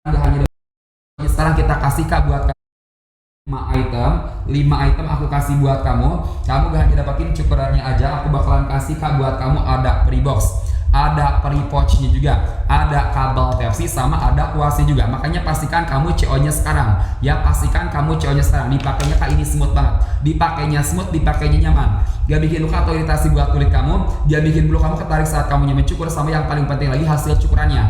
Nggak hanya sekarang kita kasih kak buat 5 item aku kasih buat kamu gak hanya dapetin cukurannya aja, aku bakalan kasih kak buat kamu ada free box, ada free pouchnya juga, ada kabel Type-C sama ada kuasnya juga. Makanya pastikan kamu CO nya sekarang ya, pastikan kamu CO nya sekarang. Dipakainya kak ini smooth banget, dipakainya smooth, dipakainya nyaman, gak bikin luka atau iritasi buat kulit kamu, gak bikin bulu kamu ketarik saat kamu mencukur, sama yang paling penting lagi hasil cukurannya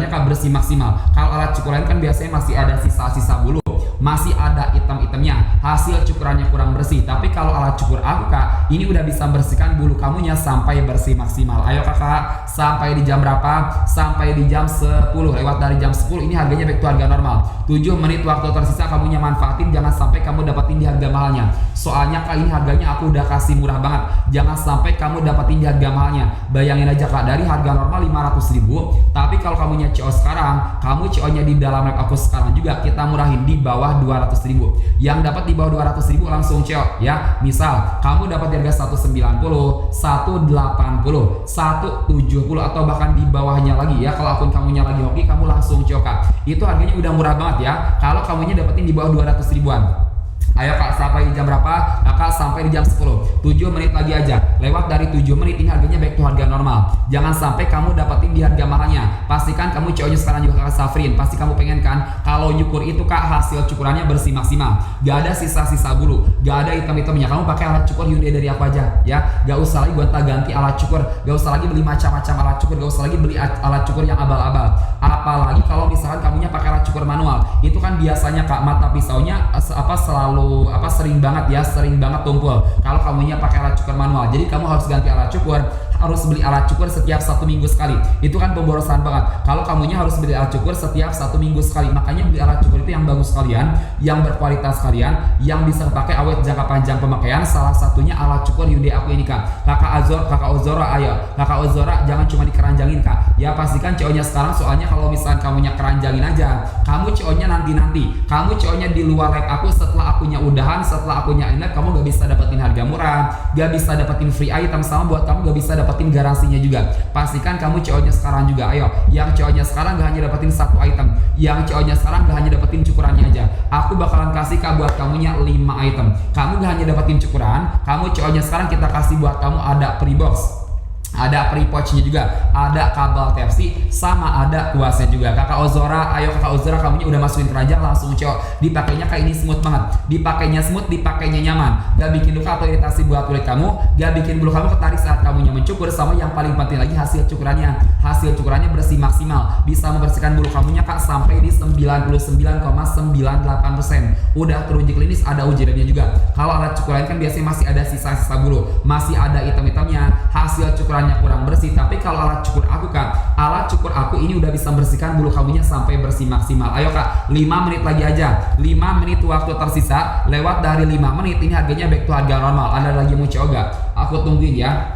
kak bersih maksimal. Kalau alat cukur lain kan biasanya masih ada sisa-sisa bulu, masih ada item-itemnya, hasil cukurannya kurang bersih. Tapi kalau alat cukur aku kak, ini udah bisa bersihkan bulu kamunya sampai bersih maksimal. Ayo kakak, sampai di jam berapa? Sampai di jam 10. Lewat dari jam 10 ini harganya back to harga normal. 7 menit waktu tersisa kamunya manfaatin, jangan sampai kamu dapetin di harga mahalnya. Soalnya kak ini harganya aku udah kasih murah banget, jangan sampai kamu dapetin di harga mahalnya. Bayangin aja kak, dari harga normal 500.000, tapi kalau kamunya CO sekarang, kamu CO nya di dalam live aku sekarang juga kita murahin di bawah 200.000. Yang dapat di bawah 200.000 langsung CO ya. Misal kamu dapat di harga 190, 180, 170 atau bahkan di bawahnya lagi ya. Kalau akun kamunya lagi hoki, kamu langsung CO kak. Itu harganya udah murah banget ya. Kalau kamunya dapetin di bawah 200.000-an. Ayo kak, sampai di jam berapa? Kak, sampai di jam 10. 7 menit lagi aja. Lewat dari 7 menit ini harganya back to harga normal. Jangan sampai kamu dapetin di harga mahalnya. Pastikan kamu CO nya sekarang juga kakak Safrin. Pasti kamu pengen kan kalau nyukur itu kak hasil cukurannya bersih maksimal, gak ada sisa-sisa bulu, gak ada item-itemnya. Kamu pakai alat cukur Hyundai dari aku aja ya. Gak usah lagi gonta-ganti alat cukur, gak usah lagi beli macam-macam alat cukur, gak usah lagi beli alat cukur yang abal-abal. Apalagi kalau misalkan kamunya pakai alat cukur manual, itu kan biasanya kak mata pisaunya sering banget tumpul kalau kamunya pakai alat cukur manual. Jadi kamu harus ganti alat cukur, harus beli alat cukur setiap 1 minggu sekali. Itu kan pemborosan banget kalau kamunya harus beli alat cukur setiap 1 minggu sekali. Makanya beli alat cukur itu yang bagus kalian, yang berkualitas kalian, yang bisa pakai awet jangka panjang pemakaian. Salah satunya alat cukur Hyundai aku ini kak. Kakak Ozora, ayo kakak Ozora, jangan cuma dikeranjangin kak ya. Pastikan CO nya sekarang, soalnya kalau misalkan kamunya keranjangin aja, kamu CO nya nanti kamu CO nya di luar live aku setelah akunya udahan, setelah akunya inlet, kamu gak bisa dapetin harga murah, gak bisa dapetin free item, sama buat kamu gak bisa dapetin garansinya juga. Pastikan kamu CO nya sekarang juga. Ayo, yang CO nya sekarang gak hanya dapetin 1 item, yang CO nya sekarang gak hanya dapetin cukurannya aja, aku bakalan kasih kak buat kamunya 5 item. Kamu gak hanya dapetin cukuran, kamu CO nya sekarang kita kasih buat kamu ada free box, ada free pouchnya juga, ada kabel Type-C, sama ada kuasnya juga. Kakak Ozora, ayo kakak Ozora, kamunya udah masukin keranjang langsung CO. Dipakainya kayak ini smooth banget, dipakainya smooth, dipakainya nyaman, gak bikin luka atau iritasi buat kulit kamu, gak bikin bulu kamu ketarik saat kamunya mencukur, sama yang paling penting lagi hasil cukurannya bersih maksimal, bisa membersihkan bulu kamunya kak sampai di 99,98%. Udah teruji klinis, ada uji remnya juga. Kalau alat cukur lain kan biasanya masih ada sisa-sisa bulu, masih ada item-itemnya, hasil cukurannya kurang bersih. Tapi kalau alat cukur aku kak, alat cukur aku ini udah bisa membersihkan bulu kamunya sampai bersih maksimal. Ayo kak, 5 menit lagi aja, 5 menit waktu tersisa. Lewat dari 5 menit ini harganya back to harga normal. Ada lagi mau CO gak? Aku tungguin ya,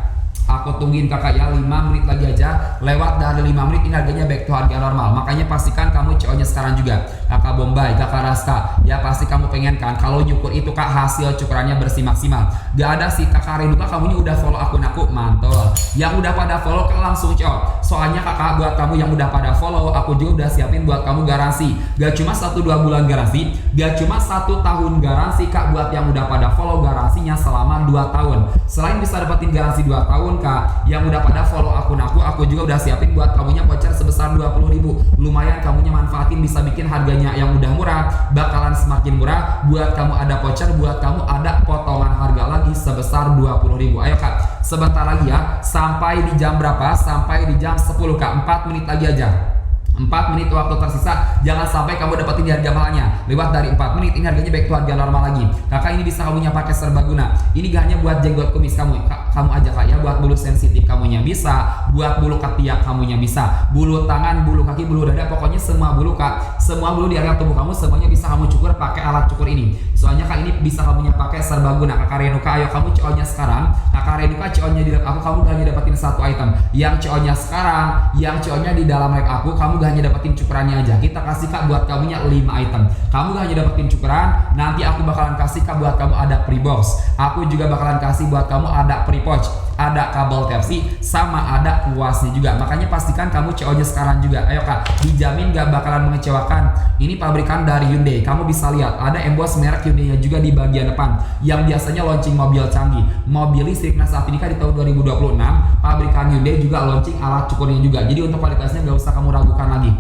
aku tungguin kakak ya. 5 menit lagi aja. Lewat dari 5 menit ini harganya back to harga normal. Makanya pastikan kamu CO nya sekarang juga. Kakak Bombay, kakak Raska ya, pasti kamu pengen kan kalau nyukur itu kak hasil cukurannya bersih maksimal. Gak ada sih kakak Renuka, kamunya udah follow akun aku, mantul. Yang udah pada follow kan langsung CO. Soalnya kakak, buat kamu yang udah pada follow, aku juga udah siapin buat kamu garansi. Gak cuma 1-2 bulan garansi, gak cuma 1 tahun garansi kak. Buat yang udah pada follow, garansinya selama 2 tahun. Selain bisa dapetin garansi 2 tahun kak, yang udah pada follow akun aku juga udah siapin buat kamunya voucher sebesar 20.000. Lumayan kamunya manfaatin, bisa bikin harganya yang udah murah bakalan semakin murah. Buat kamu ada voucher, buat kamu ada potongan harga lagi sebesar 20.000. Ayo kak, sebentar lagi ya. Sampai di jam berapa? Sampai di jam 10 kak, 4 menit lagi aja. 4 menit waktu tersisa, jangan sampai kamu dapetin di harga mahalnya. Lewat dari 4 menit ini harganya back to harga normal lagi. Kakak ini bisa kamunya pakai serbaguna. Ini gak hanya buat jenggot kumis kamu aja kak ya, buat bulu sensitif kamunya bisa, buat bulu ketiak kamunya bisa, bulu tangan, bulu kaki, bulu dada, pokoknya semua bulu kak, semua bulu di area tubuh kamu semuanya bisa kamu cukur pakai alat cukur ini. Soalnya kak ini bisa kamunya pakai serbaguna. Kakak Renuka, ayo kamu CO nya sekarang. Kakak Renuka CO nya di live aku, kamu gak hanya dapetin 1 item. Yang CO nya sekarang, yang CO nya di dalam live aku, kamu gak hanya dapetin cukurannya aja, kita kasih kak buat kamunya 5 item. Kamu gak hanya dapetin cukuran, nanti aku bakalan kasih kak buat kamu ada free box, aku juga bakalan kasih buat kamu ada free pre-pouch, ada kabel Type-C, sama ada kuasnya juga. Makanya pastikan kamu CO nya sekarang juga. Ayo kak, dijamin gak bakalan mengecewakan. Ini pabrikan dari Hyundai. Kamu bisa lihat ada emboss merek Hyundai nya juga di bagian depan, yang biasanya launching mobil canggih, mobil listrik. Nah saat ini kan di tahun 2026 pabrikan Hyundai juga launching alat cukurnya juga. Jadi untuk kualitasnya gak usah kamu ragukan lagi.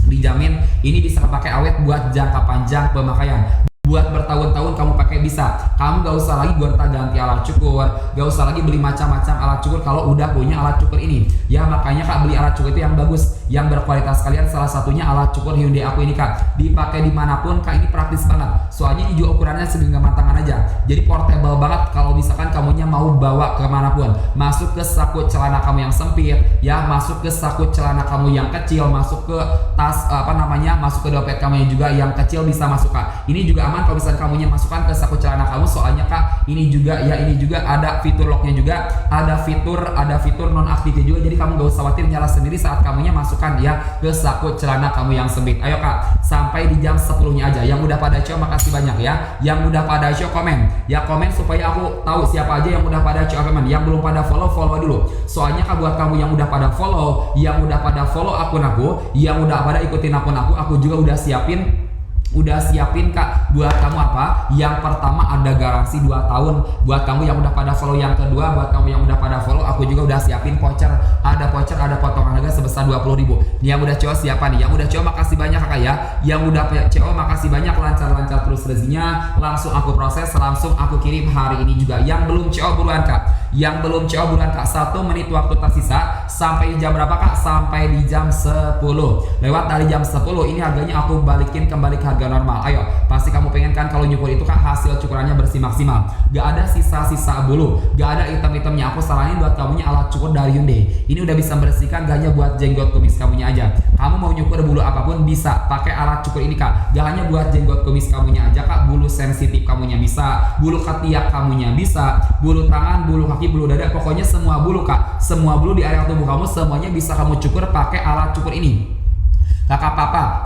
Dijamin ini bisa pakai awet buat jangka panjang pemakaian. Buat bertahun-tahun kamu pakai bisa. Kamu gak usah lagi gonta-ganti alat cukur, gak usah lagi beli macam-macam alat cukur kalau udah punya alat cukur ini. Ya makanya kak, beli alat cukur itu yang bagus, yang berkualitas kalian. Salah satunya alat cukur Hyundai aku ini kak. Dipakai dimanapun kak, ini praktis banget. Soalnya ini juga ukurannya segenggam tangan aja. Jadi portable banget kalau misalkan kamunya mau bawa kemanapun. Masuk ke saku celana kamu yang sempit, ya masuk ke saku celana kamu yang kecil, masuk ke tas masuk ke dompet kamu yang juga yang kecil bisa masuk kak. Ini juga kalau misalnya kamunya masukkan ke saku celana kamu. Soalnya kak, ini juga ada fitur locknya juga, ada fitur nonaktifnya juga. Jadi kamu gak usah khawatir nyala sendiri saat kamunya masukkan ya ke saku celana kamu yang sempit. Ayo kak, sampai di jam 10 nya aja. Yang udah pada show makasih banyak ya. Yang udah pada show komen ya, komen supaya aku tahu siapa aja yang udah pada show komen. Yang belum pada follow dulu. Soalnya kak, buat kamu yang udah pada follow, yang udah pada follow akun aku, yang udah pada ikutin akun aku juga udah siapin kak buat kamu apa? Yang pertama ada garansi 2 tahun buat kamu yang udah pada follow. Yang kedua buat kamu yang udah pada follow, aku juga udah siapin voucher, ada potongan harga sebesar 20.000. Yang udah CO siapa nih? Yang udah CO makasih banyak kakak ya. Yang udah CO makasih banyak, lancar-lancar terus rezekinya. Langsung aku proses, langsung aku kirim hari ini juga. Yang belum CO buruan kak. Yang belum CO buruan kak, 1 menit waktu tersisa. Sampai di jam berapa kak? Sampai di jam 10. Lewat dari jam 10 ini harganya aku balikin kembali ke harga normal. Ayo, pasti kamu pengen kan kalau nyukur itu kak hasil cukurannya bersih maksimal, gak ada sisa-sisa bulu, gak ada item-itemnya. Aku saranin buat kamunya alat cukur dari Hyundai. Ini udah bisa bersihkan, gak hanya buat jenggot kumis kamunya aja. Kamu mau nyukur bulu apapun bisa pakai alat cukur ini kak. Gak hanya buat jenggot kumis kamunya aja kak, bulu sensitif kamunya bisa, bulu ketiak kamunya bisa, bulu tangan, bulu kaki, bulu dada, pokoknya semua bulu kak, semua bulu di area tubuh kamu semuanya bisa kamu cukur pakai alat cukur ini. Kakak papa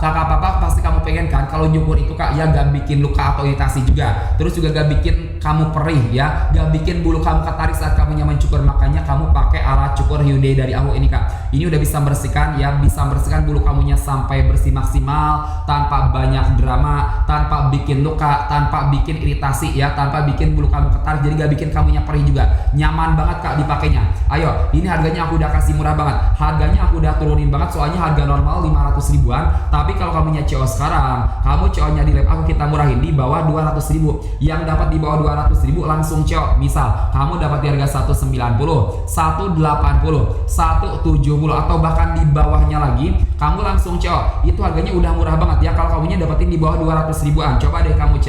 pasti kamu pengen kan kalau nyukur itu kak ya gak bikin luka atau iritasi juga, terus juga gak bikin kamu perih ya, gak bikin bulu kamu ketarik saat kamu nyaman cukur. Makanya kamu pakai alat cukur Hyundai dari aku ini kak. Ini udah bisa bersihkan ya, bisa bersihkan bulu kamunya sampai bersih maksimal, tanpa banyak drama, tanpa bikin luka, tanpa bikin iritasi ya, tanpa bikin bulu kamu ketarik, jadi gak bikin kamunya perih juga. Nyaman banget kak dipakainya. Ayo, ini harganya aku udah kasih murah banget, harganya aku udah turunin banget. Soalnya harga normal 500 ribuan, tapi kalau kamunya CO sekarang, kamu CO-nya di lab aku kita murahin di bawah 200 ribu. Yang dapat di bawah 200 ribu langsung CO. Misal kamu dapat di harga 190, 180, 170, atau bahkan di bawahnya lagi kamu langsung CO. Itu harganya udah murah banget ya kalau kamunya dapetin di bawah 200 ribuan. Coba deh kamu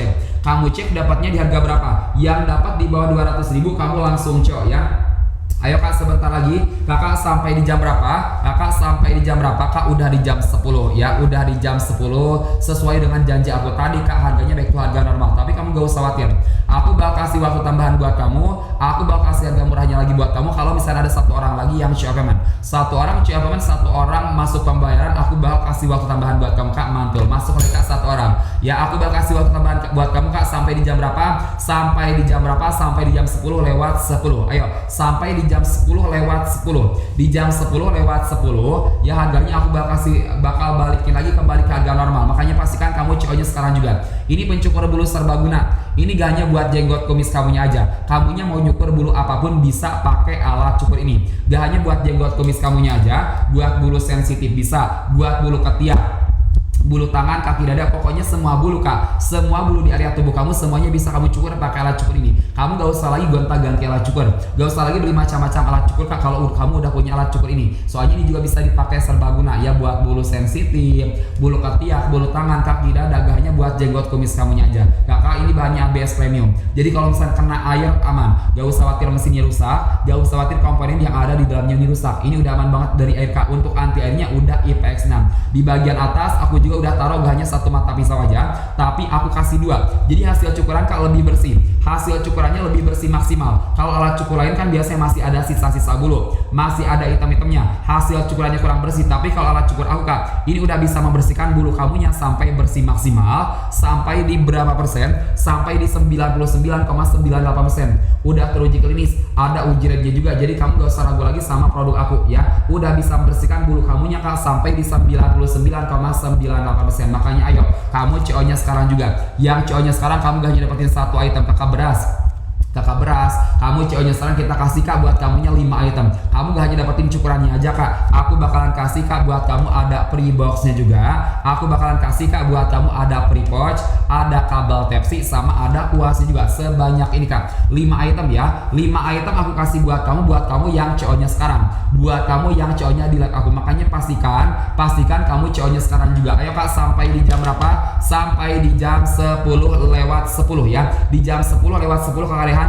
cek dapatnya di harga berapa. Yang dapat di bawah 200 ribu kamu langsung CO ya. Ayo kak, sebentar lagi kakak sampai di jam berapa? Kakak sampai di jam berapa? Kak udah di jam 10 ya, udah di jam 10 sesuai dengan janji aku tadi kak. Harganya baik itu harga normal, tapi kamu gak usah khawatir. Aku bakal kasih waktu tambahan buat kamu, aku bakal kasih harga murahnya lagi buat kamu. Kalau misalnya ada 1 orang lagi yang CO payment, 1 orang masuk pembayaran, aku bakal kasih waktu tambahan buat kamu kak. Mantul, masuk lagi kak 1 orang ya, aku bakal kasih waktu tambahan buat kamu kak. Sampai di jam berapa? Sampai di jam berapa? Sampai di jam 10 lewat 10. Ayo, sampai di jam 10 lewat 10. Di jam 10 lewat 10 ya, harganya aku bakal balikin lagi kembali ke harga normal. Makanya pastikan kamu CO-nya sekarang juga. Ini pencukur bulu serbaguna. Ini gak hanya buat jenggot kumis kamunya aja. Kamunya mau nyukur bulu apapun bisa pakai alat cukur ini. Gak hanya buat jenggot kumis kamunya aja, buat bulu sensitif bisa, buat bulu ketiak, bulu tangan, kaki, dada, pokoknya semua bulu kak, semua bulu di area tubuh kamu semuanya bisa kamu cukur pakai alat cukur ini. Kamu gak usah lagi gonta-ganti alat cukur, gak usah lagi beli macam-macam alat cukur kak kalau kamu udah punya alat cukur ini. Soalnya ini juga bisa dipakai serbaguna ya, buat bulu sensitif, bulu ketiak, bulu tangan, kaki, dada, gak hanya buat jenggot kumis kamunya aja. Kakak ini bahannya ABS premium, jadi kalau misalnya kena air aman, gak usah khawatir mesinnya rusak, gak usah khawatir komponen yang ada di dalamnya ini rusak. Ini udah aman banget dari air kak. Untuk anti airnya udah IPX6. Di bagian atas aku juga udah taruh gak hanya satu mata pisau aja, tapi aku kasih dua. Jadi hasil cukuran Kak lebih bersih. Hasil cukurannya lebih bersih maksimal. Kalau alat cukur lain kan biasanya masih ada sisa-sisa bulu, masih ada item-itemnya. Hasil cukurannya kurang bersih. Tapi kalau alat cukur aku Kak, ini udah bisa membersihkan bulu kamunya sampai bersih maksimal. Sampai di berapa persen? Sampai di 99,98%. Udah teruji klinis, ada uji labnya juga. Jadi kamu gak usah ragu lagi sama produk aku ya. Udah bisa membersihkan bulu kamunya Kak sampai di 99,98%. Makanya ayo kamu CO-nya sekarang juga. Yang CO-nya sekarang kamu gak hanya dapetin satu item kakak beras, kamu CO-nya sekarang kita kasih Kak buat kamunya 5 item. Kamu gak hanya dapetin cukurannya aja Kak, aku bakalan kasih Kak buat kamu ada free boxnya juga. Aku bakalan kasih Kak buat kamu ada free pouch, ada kabel Type-C, sama ada kuasi juga. Sebanyak ini Kak, 5 item ya. 5 item aku kasih buat kamu yang CO-nya sekarang, buat kamu yang CO-nya di live aku. Makanya pastikan kamu CO-nya sekarang juga. Ayo Kak, sampai di jam berapa? Sampai di jam 10:10 ya. Di jam 10:10 Kak Rehan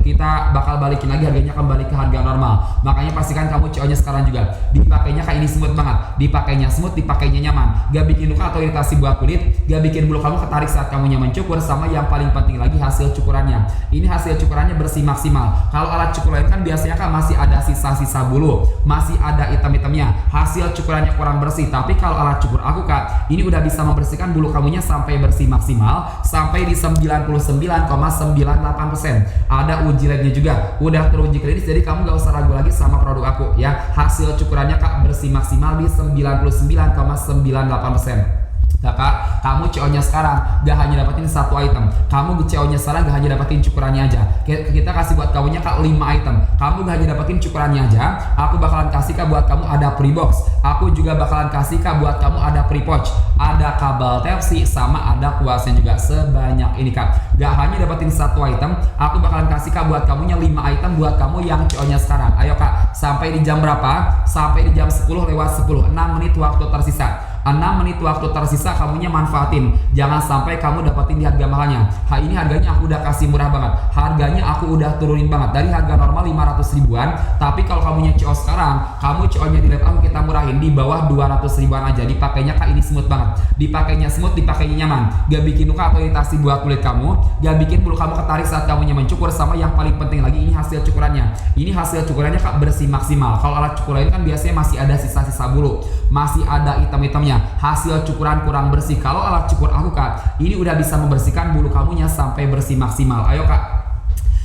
kita bakal balikin lagi harganya kembali ke harga normal. Makanya pastikan kamu CO-nya sekarang juga. Dipakainya Kak ini smooth banget, dipakainya smooth, dipakainya nyaman, gak bikin luka atau iritasi buat kulit, gak bikin bulu kamu ketarik saat kamu nyaman cukur. Sama yang paling penting lagi hasil cukurannya. Ini hasil cukurannya bersih maksimal. Kalau alat cukur lain kan biasanya Kak masih ada sisa-sisa bulu, masih ada item-itemnya, hasil cukurannya kurang bersih. Tapi kalau alat cukur aku Kak, ini udah bisa membersihkan bulu kamunya sampai bersih maksimal, sampai di 99,98%. Ada uji labnya juga, udah teruji klinis. Jadi kamu gak usah ragu lagi sama produk aku ya. Hasil cukurannya Kak bersih maksimal di 99,98%. Kakak, kamu CO-nya sekarang gak hanya dapetin satu item, kamu CO-nya sekarang gak hanya dapetin cukurannya aja. Kita kasih buat kamunya Kak 5 item, kamu gak hanya dapetin cukurannya aja. Aku bakalan kasih Kak buat kamu ada free box, aku juga bakalan kasih Kak buat kamu ada free pouch, ada kabel Type-C, sama ada kuasnya juga. Sebanyak ini Kak, gak hanya dapetin satu item, aku bakalan kasih Kak buat kamunya 5 item buat kamu yang CO-nya sekarang. Ayo Kak, sampai di jam berapa? Sampai di jam 10:10, 6 menit waktu tersisa. 6 menit waktu tersisa kamunya manfaatin. Jangan sampai kamu dapetin di harga mahalnya. Ini harganya aku udah kasih murah banget. Harganya aku udah turunin banget dari harga normal 500 ribuan. Tapi kalau kamunya CO sekarang, kamu CO-nya di live aku kita murahin di bawah 200 ribuan aja. Dipakainya Kak ini smooth banget. Dipakainya smooth, dipakainya nyaman. Gak bikin luka atau iritasi buat kulit kamu, gak bikin bulu kamu ketarik saat kamu nyaman cukur. Sama yang paling penting lagi, ini hasil cukurannya. Ini hasil cukurannya Kak bersih maksimal. Kalau alat cukur lain kan biasanya masih ada sisa-sisa bulu, masih ada item-itemnya. Hasil cukuran kurang bersih. Kalau alat cukur aku Kak, ini udah bisa membersihkan bulu kamunya sampai bersih maksimal. Ayo Kak,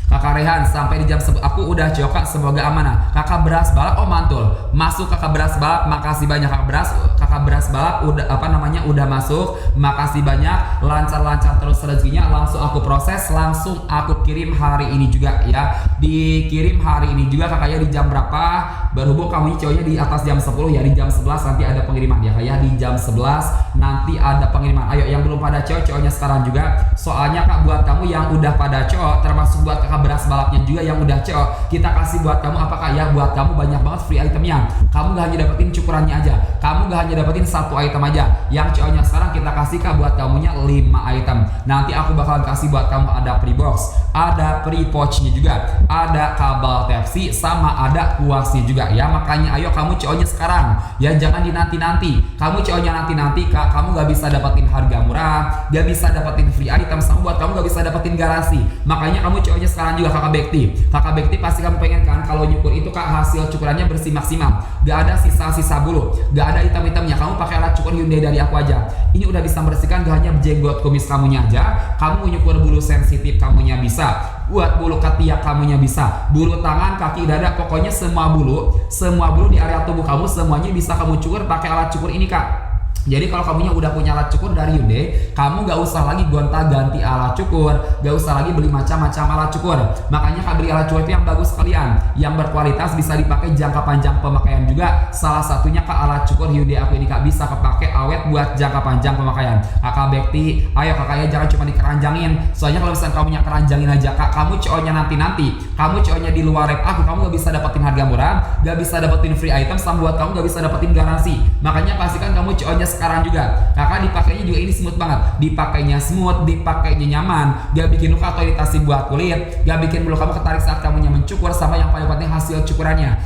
Kakak Rehan sampai di jam 10. Aku udah CO Kak, semoga amanah. Kakak beras balap, oh mantul, masuk Kakak beras balap. Makasih banyak Kakak beras balap udah masuk. Makasih banyak, lancar-lancar terus rezekinya. Langsung aku proses, langsung aku kirim hari ini juga ya. Dikirim hari ini juga kakaknya di jam berapa? Berhubung kamu CO-nya di atas jam 10 ya, di jam 11 nanti ada pengiriman ya Kak ya. Di jam 11 nanti ada pengiriman. Ayo yang belum pada CO-nya sekarang juga. Soalnya Kak buat kamu yang udah pada CO, termasuk buat Kakak beras balapnya juga yang udah CO, kita kasih buat kamu apakah ya? Buat kamu banyak banget free itemnya. Kamu gak hanya dapetin cukurannya aja, kamu gak hanya dapetin satu item aja. Yang CO-nya sekarang kita kasih Kak buat kamunya 5 item. Nanti aku bakalan kasih buat kamu ada free box, ada free pouchnya juga, ada kabel Type-C, sama ada kuasnya juga ya. Makanya ayo kamu CO-nya sekarang ya, jangan dinanti-nanti. Kamu CO-nya nanti-nanti Kak, kamu gak bisa dapetin harga murah, gak bisa dapetin free item, sama buat kamu gak bisa dapetin garansi. Makanya kamu CO-nya sekarang juga Kakak Bekti pasti kamu pengen kan kalau nyukur itu Kak hasil cukurannya bersih maksimal, gak ada sisa-sisa bulu, gak ada item-itemnya. Kamu pakai alat cukur Hyundai dari aku aja, ini udah bisa membersihkan gak hanya jenggot kumis kamunya aja. Kamu nyukur bulu sensitif kamunya bisa, buat bulu ketiak kamunya bisa, bulu tangan, kaki, dada, pokoknya semua bulu di area tubuh kamu semuanya bisa kamu cukur pakai alat cukur ini Kak. Jadi kalau kamunya udah punya alat cukur dari Hyundai, kamu gak usah lagi gonta-ganti alat cukur, gak usah lagi beli macam-macam alat cukur. Makanya Kak beli alat cukur itu yang bagus sekalian, yang berkualitas, bisa dipakai jangka panjang pemakaian juga. Salah satunya Kak alat cukur Hyundai aku ini Kak bisa kepake awet buat jangka panjang pemakaian. Kakak Bekti, ayo kakaknya jangan cuma dikeranjangin. Soalnya kalau misalnya kamunya keranjangin aja Kak, kamu CO-nya nanti, kamu CO-nya di luar rep aku, kamu gak bisa dapetin harga murah, gak bisa dapetin free item, sama buat kamu gak bisa dapetin garansi. Makanya pastikan kamu CO-nya sekarang juga. Kakak dipakainya juga ini smooth banget, dipakainya smooth, dipakainya nyaman, gak bikin luka atau iritasi buat kulit, gak bikin bulu kamu ketarik saat kamunya mencukur, sama yang paling penting hasil cukurannya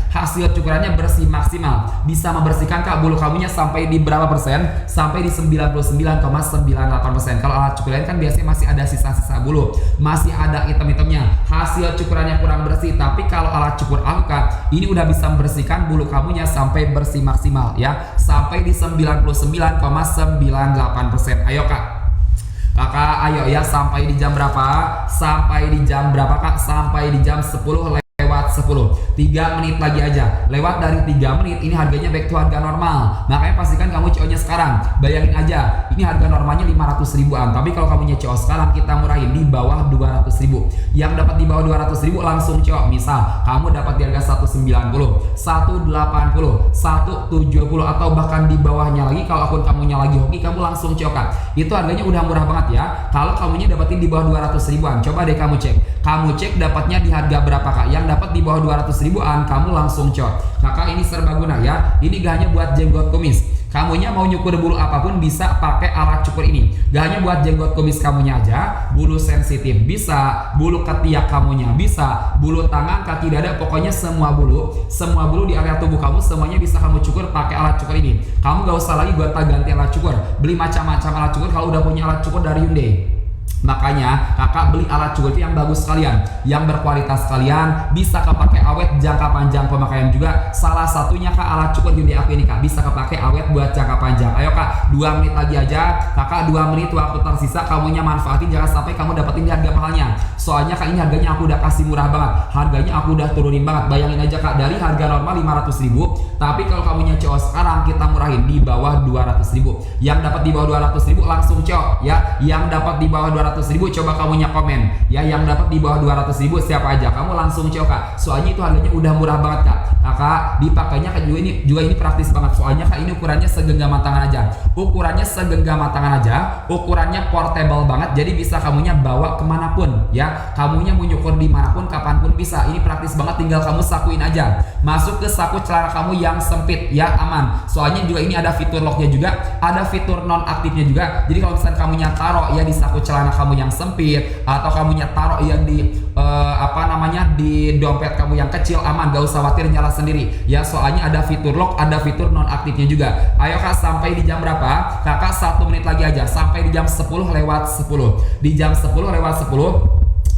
bersih maksimal, bisa membersihkan Kak bulu kamunya sampai di berapa persen? Sampai di 99,98%. Kalau alat cukur lain kan biasanya masih ada sisa-sisa bulu, masih ada item-itemnya, hasil cukurannya kurang bersih. Tapi kalau alat cukur aku Kak, ini udah bisa membersihkan bulu kamunya sampai bersih maksimal ya, sampai di 99,98%. Ayo Kak, Kakak ayo ya, sampai di jam berapa? Sampai di jam berapa Kak? Sampai di jam 10 lewat 10, 3 menit lagi aja. Lewat dari 3 menit ini harganya back to harga normal. Makanya pastikan kamu CO-nya sekarang. Bayangin aja, ini harga normalnya 500 ribuan, tapi kalau kamu CO sekarang kita murahin di bawah 200 ribu. Yang dapat di bawah 200 ribu langsung CO. Misal kamu dapat di harga 190, 180, 170, atau bahkan di bawahnya lagi. Kalau akun kamunya lagi hoki, kamu langsung CO Kak. Itu harganya udah murah banget ya. Kalau kamunya dapetin di bawah 200 ribuan, coba deh kamu cek. Kamu cek dapatnya di harga berapa Kak? Yang dapat di bawah 200 ribuan, kamu langsung cok. Kakak ini serbaguna ya. Ini gak hanya buat jenggot kumis. Kamunya mau nyukur bulu apapun bisa pakai alat cukur ini. Gak hanya buat jenggot kumis kamunya aja, bulu sensitif bisa, bulu ketiak kamunya bisa, bulu tangan, kaki, dada, pokoknya semua bulu di area tubuh kamu semuanya bisa kamu cukur pakai alat cukur ini. Kamu gak usah lagi gonta-ganti alat cukur, beli macam-macam alat cukur kalau udah punya alat cukur dari Hyundai. Makanya kakak beli alat cukur itu yang bagus sekalian, yang berkualitas sekalian, bisa kepake awet jangka panjang pemakaian juga. Salah satunya Kak alat cukur Hyundai aku ini Kak, bisa kepake awet buat jangka panjang. Ayo Kak, 2 menit lagi aja. Kakak 2 menit waktu tersisa, kamunya manfaatin, jangan sampai kamu dapetin di harga mahalnya. Soalnya Kak ini harganya aku udah kasih murah banget, harganya aku udah turunin banget. Bayangin aja Kak, dari harga normal 500 ribu, tapi kalau kamunya CO sekarang kita murahin di bawah 200 ribu. Yang dapat di bawah 200 ribu langsung CO ya. Yang dapat di bawah 200 ribu coba kamunya komen ya, yang dapat di bawah 200 ribu siapa aja, kamu langsung CO Kak. Soalnya itu harganya udah murah banget Kak. Kakak dipakainya Kak juga ini praktis banget. Soalnya Kak ini ukurannya segenggaman tangan aja, ukurannya portable banget, jadi bisa kamunya bawa kemanapun ya. Kamunya mau nyukur dimanapun kapanpun bisa. Ini praktis banget, tinggal kamu sakuin aja, masuk ke saku celana kamu yang sempit ya, aman. Soalnya juga ini ada fitur locknya juga, ada fitur non aktifnya juga. Jadi kalau misalnya kamunya taruh ya di saku celana kamu yang sempit, atau kamunya taruh yang di di dompet kamu yang kecil, aman, gak usah khawatir nyala sendiri ya. Soalnya ada fitur lock, ada fitur non aktifnya juga. Ayo Kak, sampai di jam berapa? Kakak 1 menit lagi aja, sampai di jam 10 lewat 10. Di jam 10 lewat 10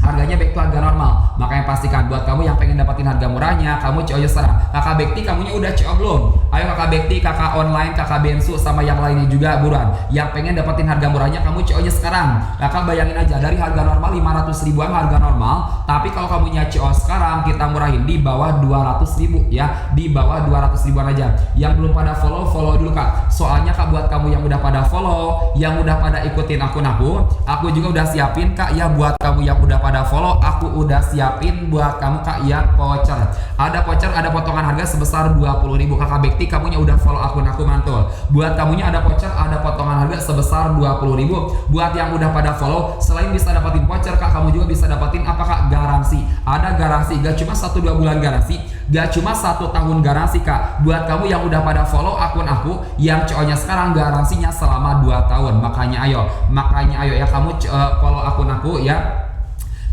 harganya back to harga normal. Makanya pastikan buat kamu yang pengen dapetin harga murahnya, kamu CO aja sekarang. Kakak Bekti kamunya udah CO belum? Ayo Kakak Bekti, Kakak online, Kakak Bensu, sama yang lainnya juga buruan. Yang pengen dapetin harga murahnya, kamu CO aja sekarang. Kakak bayangin aja, dari harga normal 500 ribuan harga normal, tapi kalau kamunya CO sekarang kita murahin di bawah 200 ribu ya, di bawah 200 ribuan aja. Yang belum pada follow dulu Kak. Soalnya Kak, buat kamu yang udah pada follow, yang udah pada ikutin akun aku juga udah siapin Kak ya. Buat kamu yang udah pada follow, aku udah siapin buat kamu Kak ya voucher. Ada voucher, ada potongan harga sebesar 20 ribu. Kakak Bekti kamunya udah follow akun aku, mantul. Buat kamunya ada voucher, ada potongan harga sebesar 20 ribu. Buat yang udah pada follow, selain bisa dapatin voucher Kak, kamu juga bisa dapatin apa Kak? Garansi. Ada garansi, gak cuma 1-2 bulan garansi, gak cuma 1 tahun garansi Kak. Buat kamu yang udah pada follow akun aku, yang CO-nya sekarang garansinya selama 2 tahun. Makanya ayo ya kamu follow akun aku ya.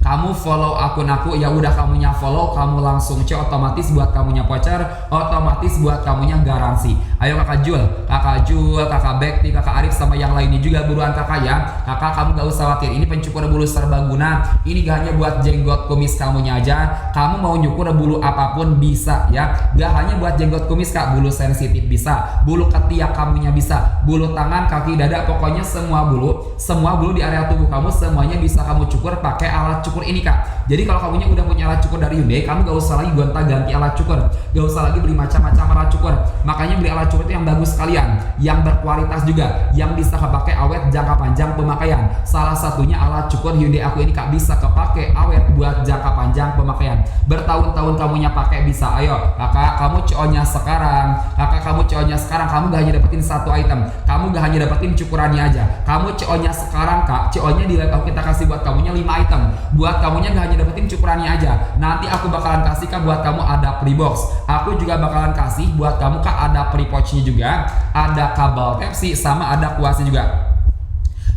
Kamu follow akun aku ya, udah kamunya follow, kamu langsung CO, otomatis buat kamunya voucher, otomatis buat kamunya garansi. Ayo Kakak Jul, Kakak Bekti, Kakak Arif, sama yang lainnya juga buruan Kakak ya. Kakak kamu gak usah khawatir, ini pencukur bulu serbaguna. Ini gak hanya buat jenggot kumis kamunya aja, kamu mau nyukur bulu apapun bisa ya. Gak hanya buat jenggot kumis Kak, bulu sensitif bisa, bulu ketiak kamunya bisa, bulu tangan, kaki, dada, pokoknya semua bulu di area tubuh kamu semuanya bisa kamu cukur pakai alat cukur ini Kak. Jadi kalau kamunya udah punya alat cukur dari Hyundai, kamu gak usah lagi gonta-ganti alat cukur, gak usah lagi beli macam-macam alat cukur. Makanya beli alat cukur itu yang bagus sekalian, yang berkualitas juga, yang bisa kepake awet jangka panjang pemakaian. Salah satunya alat cukur Hyundai aku ini Kak, bisa kepake awet buat jangka panjang pemakaian. Bertahun-tahun kamunya pakai bisa. Ayo Kakak, kamu CO-nya sekarang. Kamu gak hanya dapetin 1 item, kamu gak hanya dapetin cukurannya aja, kamu CO-nya sekarang Kak. CO-nya di live aku kita kasih buat kamunya 5 item. Buat kamunya gak hanya dapetin cukurannya aja, nanti aku bakalan kasih Kak buat kamu ada free box. Aku juga bakalan kasih buat kamu Kak ada free pouchnya juga, ada kabel Type-C, sama ada kuasnya juga.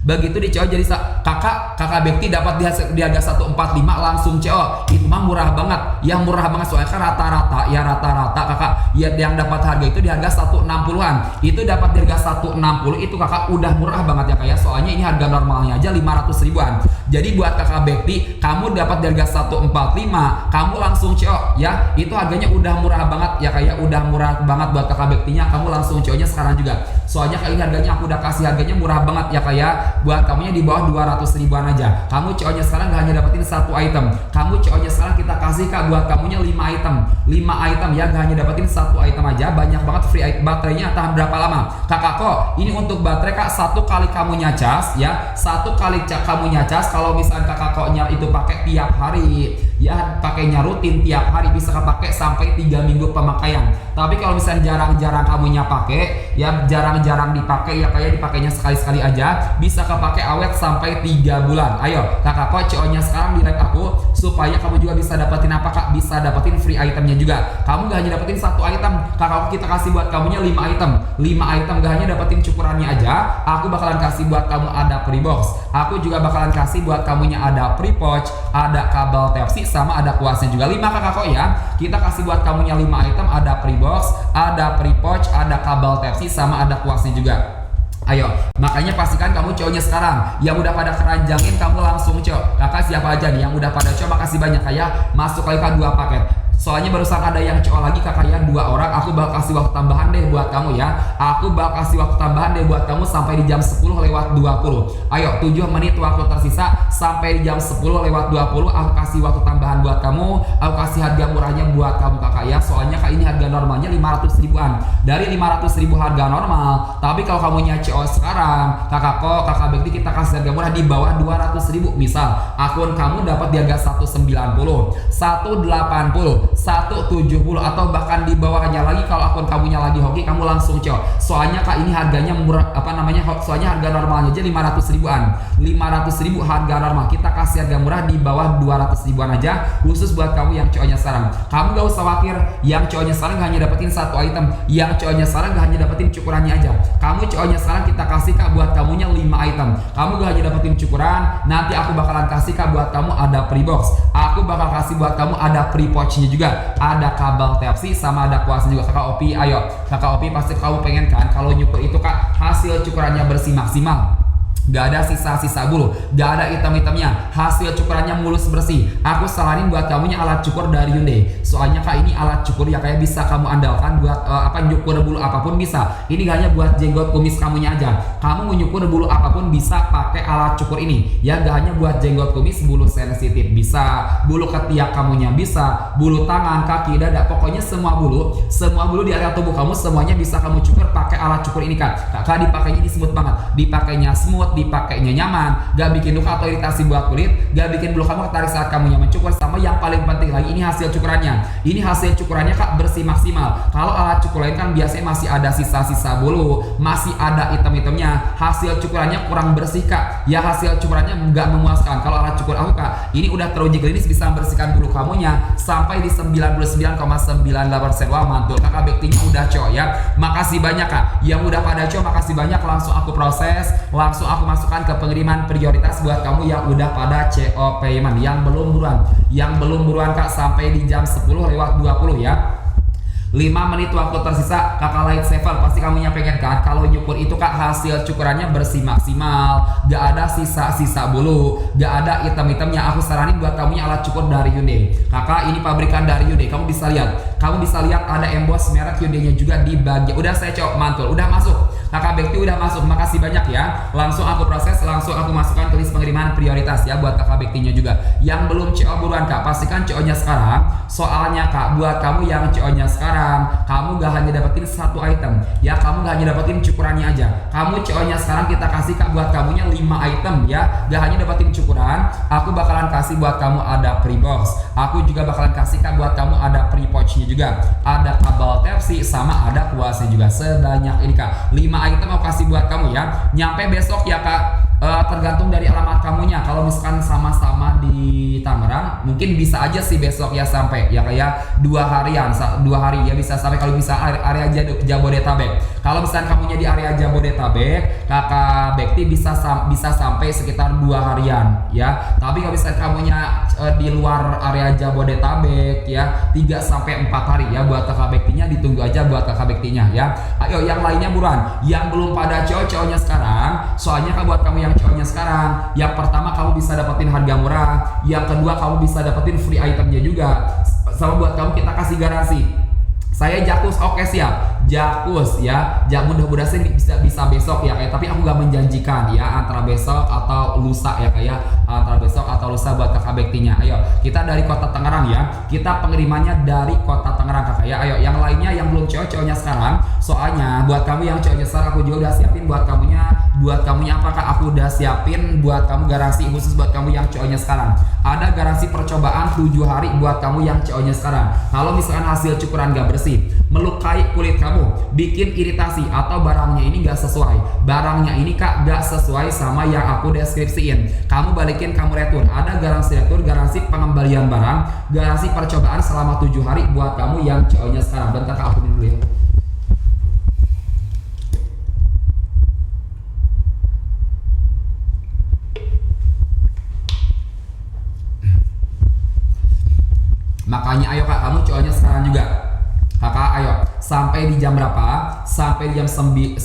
Begitu di CO jadi kakak Bekti dapat di harga 145 langsung CO. Itu mah murah banget. Yang murah banget soalnya kan rata-rata kakak ya yang dapat harga itu di harga 160-an. Itu dapat di harga 160 itu kakak udah murah banget ya kayak. Soalnya ini harga normalnya aja 500 ribuan. Jadi buat kakak Bekti, kamu dapat di harga 145, kamu langsung CO ya. Itu harganya udah murah banget ya kayak, udah murah banget buat kakak Bektinya. Kamu langsung CO-nya sekarang juga. Soalnya kayak ini harganya aku udah kasih harganya murah banget ya kayak. Buat kamunya di bawah 200 ribuan aja. Kamu CO-nya sekarang gak hanya dapetin 1 item. Kamu CO-nya sekarang kita kasih kak buat kamunya 5 item. 5 item ya, gak hanya dapetin 1 item aja. Banyak banget free item. Baterainya tahan berapa lama? Kakak kok ini untuk baterai kak, 1 kali kamu nyacas ya. 1 kali kamu nyacas, kalau misalnya kakak koknya itu pakai tiap hari ya, pakainya rutin tiap hari, bisa pakai sampai 3 minggu pemakaian. Tapi kalau misalnya jarang-jarang kamunya pakai ya, jarang-jarang dipakai ya kayak dipakainya sekali-sekali aja, bisa kepake awet sampai 3 bulan. Ayo kakak kok CO-nya sekarang di live aku, supaya kamu juga bisa dapetin apa kak? Bisa dapetin free itemnya juga. Kamu gak hanya dapetin 1 item, kakak kok kita kasih buat kamunya 5 item. 5 item gak hanya dapetin cukurannya aja, aku bakalan kasih buat kamu ada free box. Aku juga bakalan kasih buat kamunya ada free pouch, ada kabel Type-C, sama ada kuasnya juga. 5 kakak kok ya. Kita kasih buat kamunya 5 item, ada free box, ada free pouch, ada kabel Type-C, sama ada kuasnya juga. Ayo, makanya pastikan kamu CO-nya sekarang. Yang udah pada keranjangin kamu langsung CO. Kakak siapa aja nih yang udah pada CO? Makasih banyak kayak masuk lagi kan 2 paket. Soalnya barusan ada yang CO lagi kakak ya, 2 orang. Aku bakal kasih waktu tambahan deh buat kamu ya. Aku bakal kasih waktu tambahan deh buat kamu sampai di jam 10:20. Ayo 7 menit waktu tersisa sampai di jam 10:20. Aku kasih waktu tambahan buat kamu. Aku kasih harga murahnya buat kamu kakak ya. Soalnya kak ini harga normalnya 500 ribuan. Dari 500 ribu harga normal. Tapi kalau kamu CO sekarang, kakak Bekti kita kasih harga murah di bawah 200 ribu. Misal akun kamu dapat di harga 190, 180, 170, atau bahkan di bawahnya lagi. Kalau akun kamunya lagi hoki, kamu langsung CO. Soalnya kak ini harganya murah, soalnya harga normalnya aja 500 ribuan. 500 ribu harga normal, kita kasih harga murah di bawah 200 ribuan aja, khusus buat kamu yang CO-nya sekarang. Kamu gak usah khawatir, yang CO-nya sekarang gak hanya dapetin 1 item, yang CO-nya sekarang gak hanya dapetin cukurannya aja. Kamu CO-nya sekarang kita kasih kak buat kamunya 5 item. Kamu gak hanya dapetin cukuran, nanti aku bakalan kasih kak buat kamu ada free box. Aku bakal kasih buat kamu ada free pouchnya juga. Ada kabel Type-C, sama ada kuasnya juga. Kakak Opi, ayo kakak Opi pasti kamu pengen kan kalau nyukur itu kak hasil cukurannya bersih maksimal, gak ada sisa-sisa bulu, gak ada hitam-hitamnya, hasil cukurannya mulus bersih. Aku saranin buat kamunya alat cukur dari Hyundai. Soalnya kak ini alat cukur ya kayak bisa kamu andalkan buat nyukur bulu apapun bisa. Ini gak hanya buat jenggot kumis kamunya aja. Kamu mau nyukur bulu apapun bisa pakai alat cukur ini. Ya gak hanya buat jenggot kumis, bulu sensitif bisa, bulu ketiak kamunya bisa, bulu tangan, kaki, dada, pokoknya semua bulu di area tubuh kamu semuanya bisa kamu cukur pakai alat cukur ini kak. Kakak dipakainya disebut banget, dipakainya smooth, dipakainya nyaman, gak bikin luka atau iritasi buat kulit, gak bikin bulu kamu ketarik saat kamu nyaman cukur. Sama yang paling penting lagi, ini hasil cukurannya. Ini hasil cukurannya kak bersih maksimal. Kalau alat cukur lain kan biasanya masih ada sisa-sisa bulu, masih ada item-itemnya. Hasil cukurannya kurang bersih kak. Ya hasil cukurannya gak memuaskan. Kalau alat cukur aku kak, ini udah teruji klinis bisa membersihkan bulu kamunya sampai di 99,98%. Wah mantul, kakak Bektinya udah CO ya. Makasih banyak kak. Yang udah pada CO makasih banyak. Langsung aku proses, langsung aku masukkan ke pengiriman prioritas buat kamu yang udah pada CO payment. Yang belum buruan kak sampai di jam 10:20 ya. 5 menit waktu tersisa kakak light saver. Pasti kamu pengen kan kalau nyukur itu kak hasil cukurannya bersih maksimal, gak ada sisa-sisa bulu, gak ada item-itemnya. Aku saranin buat kamu alat cukur dari Hyundai. Kakak ini pabrikan dari Hyundai. Kamu bisa lihat ada emboss merek Hyundai-nya juga di bagian. Udah saya cok, mantul, udah masuk. Kakak Bekti udah masuk, makasih banyak ya. Langsung aku proses, langsung aku masukkan ke list pengiriman prioritas ya buat kakak Bektinya juga. Yang belum CO buruan kak, pastikan CO-nya sekarang. Soalnya kak, buat kamu yang CO-nya sekarang, kamu gak hanya dapetin 1 item ya, kamu gak hanya dapetin cukurannya aja. Kamu CO-nya sekarang kita kasih kak buat kamunya 5 item ya, gak hanya dapetin cukuran. Aku bakalan kasih buat kamu ada free box. Aku juga bakalan kasih kak buat kamu ada free pouchnya juga, ada kabel Type-C, sama ada kuasnya juga. Sebanyak ini kak, 5 item aku kasih buat kamu ya. Nyampe besok ya kak. tergantung dari alamat kamunya. Kalau misalkan sama-sama di Tangerang, mungkin bisa aja sih besok ya sampai ya kayak 2 harian, 2 hari ya bisa sampai kalau bisa area Jabodetabek. Kalau misalkan kamunya di area Jabodetabek, Kakak Bekti bisa sampai sekitar 2 harian ya. Tapi kalau misalkan kamunya di luar area Jabodetabek ya 3 sampai 4 hari ya buat Kakak Bektinya, ditunggu aja buat Kakak Bektinya ya. Ayo yang lainnya buruan, yang belum pada cowok-cowoknya sekarang, soalnya kan buat kamu yang cowoknya sekarang, yang pertama kamu bisa dapetin harga murah, yang kedua kamu bisa dapetin free itemnya juga, sama buat kamu kita kasih garansi. Saya Jakus, oke siap, Jakus ya, mudah-mudahan sih bisa besok ya kayak, tapi aku gak menjanjikan ya antara besok atau lusa ya kayak, antara besok atau lusa buat Kakak Bektinya. Ayo kita dari kota Tangerang ya, kita pengirimanya dari kota Tangerang Kakak ya. Ayo yang lainnya yang belum cowok-cowoknya sekarang, soalnya buat kamu yang cowoknya sekarang aku juga udah siapin buat kamunya apakah aku udah siapin buat kamu garansi khusus buat kamu yang cowoknya sekarang. Ada garansi percobaan 7 hari buat kamu yang cowoknya sekarang. Kalau misalkan hasil cukuran gak bersih, melukai kulit kamu, bikin iritasi, atau barangnya ini gak sesuai, barangnya ini kak gak sesuai sama yang aku deskripsiin, kamu balikin, kamu retur. Ada garansi retur, garansi pengembalian barang, garansi percobaan selama 7 hari buat kamu yang cowoknya sekarang. Bentar kak, aku minum dulu ya. Makanya ayo kak, kamu cowoknya sekarang juga. Kakak ayo, sampai di jam berapa? Sampai di jam 9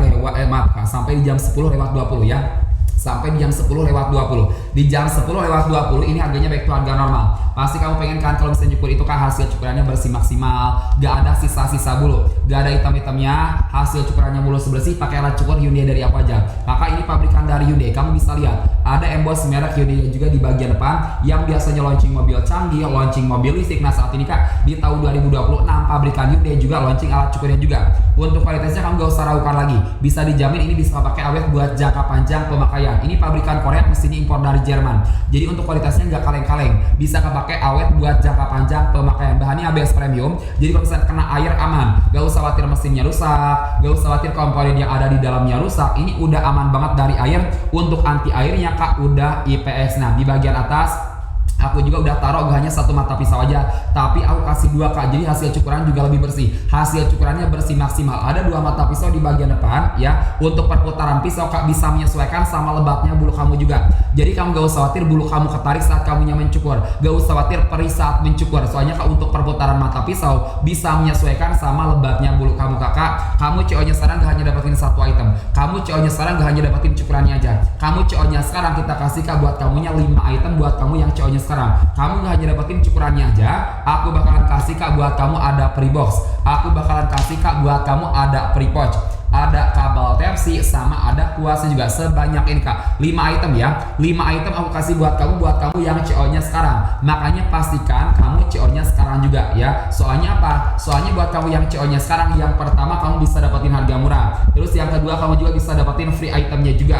lewat kak, sampai di jam 10 lewat 20 ya. Sampai di jam 10 lewat 20. Di jam 10 lewat 20 ini harganya back to harga normal. Pasti kamu pengen kan kalau misalnya cukur itu kan hasil cukurannya bersih maksimal, gak ada sisa-sisa bulu, gak ada hitam-hitamnya, hasil cukurannya mulus bersih, pakai alat cukur Hyundai dari apa aja. Kakak ini pabrikan dari Hyundai, kamu bisa lihat ada emboss merek Hyundai juga di bagian depan yang biasanya launching mobil canggih, launching mobil listrik. Nah saat ini kak di tahun 2026 pabrikan Hyundai juga launching alat cukurnya juga. Untuk kualitasnya kamu gak usah ragukan lagi, bisa dijamin ini bisa pakai awet buat jangka panjang pemakaian. Ini pabrikan Korea, mesinnya impor dari Jerman. Jadi untuk kualitasnya nggak kaleng-kaleng, bisa kepake awet buat jangka panjang pemakaian. Bahannya ABS premium, jadi kalau misalnya kena air aman, gak usah khawatir mesinnya rusak, gak usah khawatir komponen yang ada di dalamnya rusak. Ini udah aman banget dari air. Untuk anti airnya kak udah IPS. Nah di bagian atas aku juga udah taruh gak hanya 1 mata pisau aja, tapi aku kasih 2 kak, jadi hasil cukuran juga lebih bersih, hasil cukurannya bersih maksimal. Ada 2 mata pisau di bagian depan ya. Untuk perputaran pisau kak bisa menyesuaikan sama lebatnya bulu kamu juga, jadi kamu gak usah khawatir bulu kamu ketarik saat kamunya mencukur, gak usah khawatir perih saat mencukur, soalnya kak untuk perputaran mata pisau bisa menyesuaikan sama lebatnya bulu kamu. Kakak, kamu cowoknya sekarang gak hanya dapetin 1 item, kamu cowoknya sekarang gak hanya dapetin cukurannya aja, kamu cowoknya sekarang kita kasih kak buat kamunya 5 item buat kamu yang cowoknya sekarang. Kamu gak hanya dapetin cukurannya aja, aku bakalan kasih kak buat kamu ada free box, aku bakalan kasih kak buat kamu ada free pouch, ada kabel Type-C, sama ada kuasnya juga. Sebanyak ini kak 5 item ya, 5 item aku kasih buat kamu yang CO-nya sekarang. Makanya pastikan kamu CO-nya sekarang juga ya. Soalnya apa? Soalnya buat kamu yang CO-nya sekarang, yang pertama kamu bisa dapetin harga murah, terus yang kedua kamu juga bisa dapetin free itemnya juga,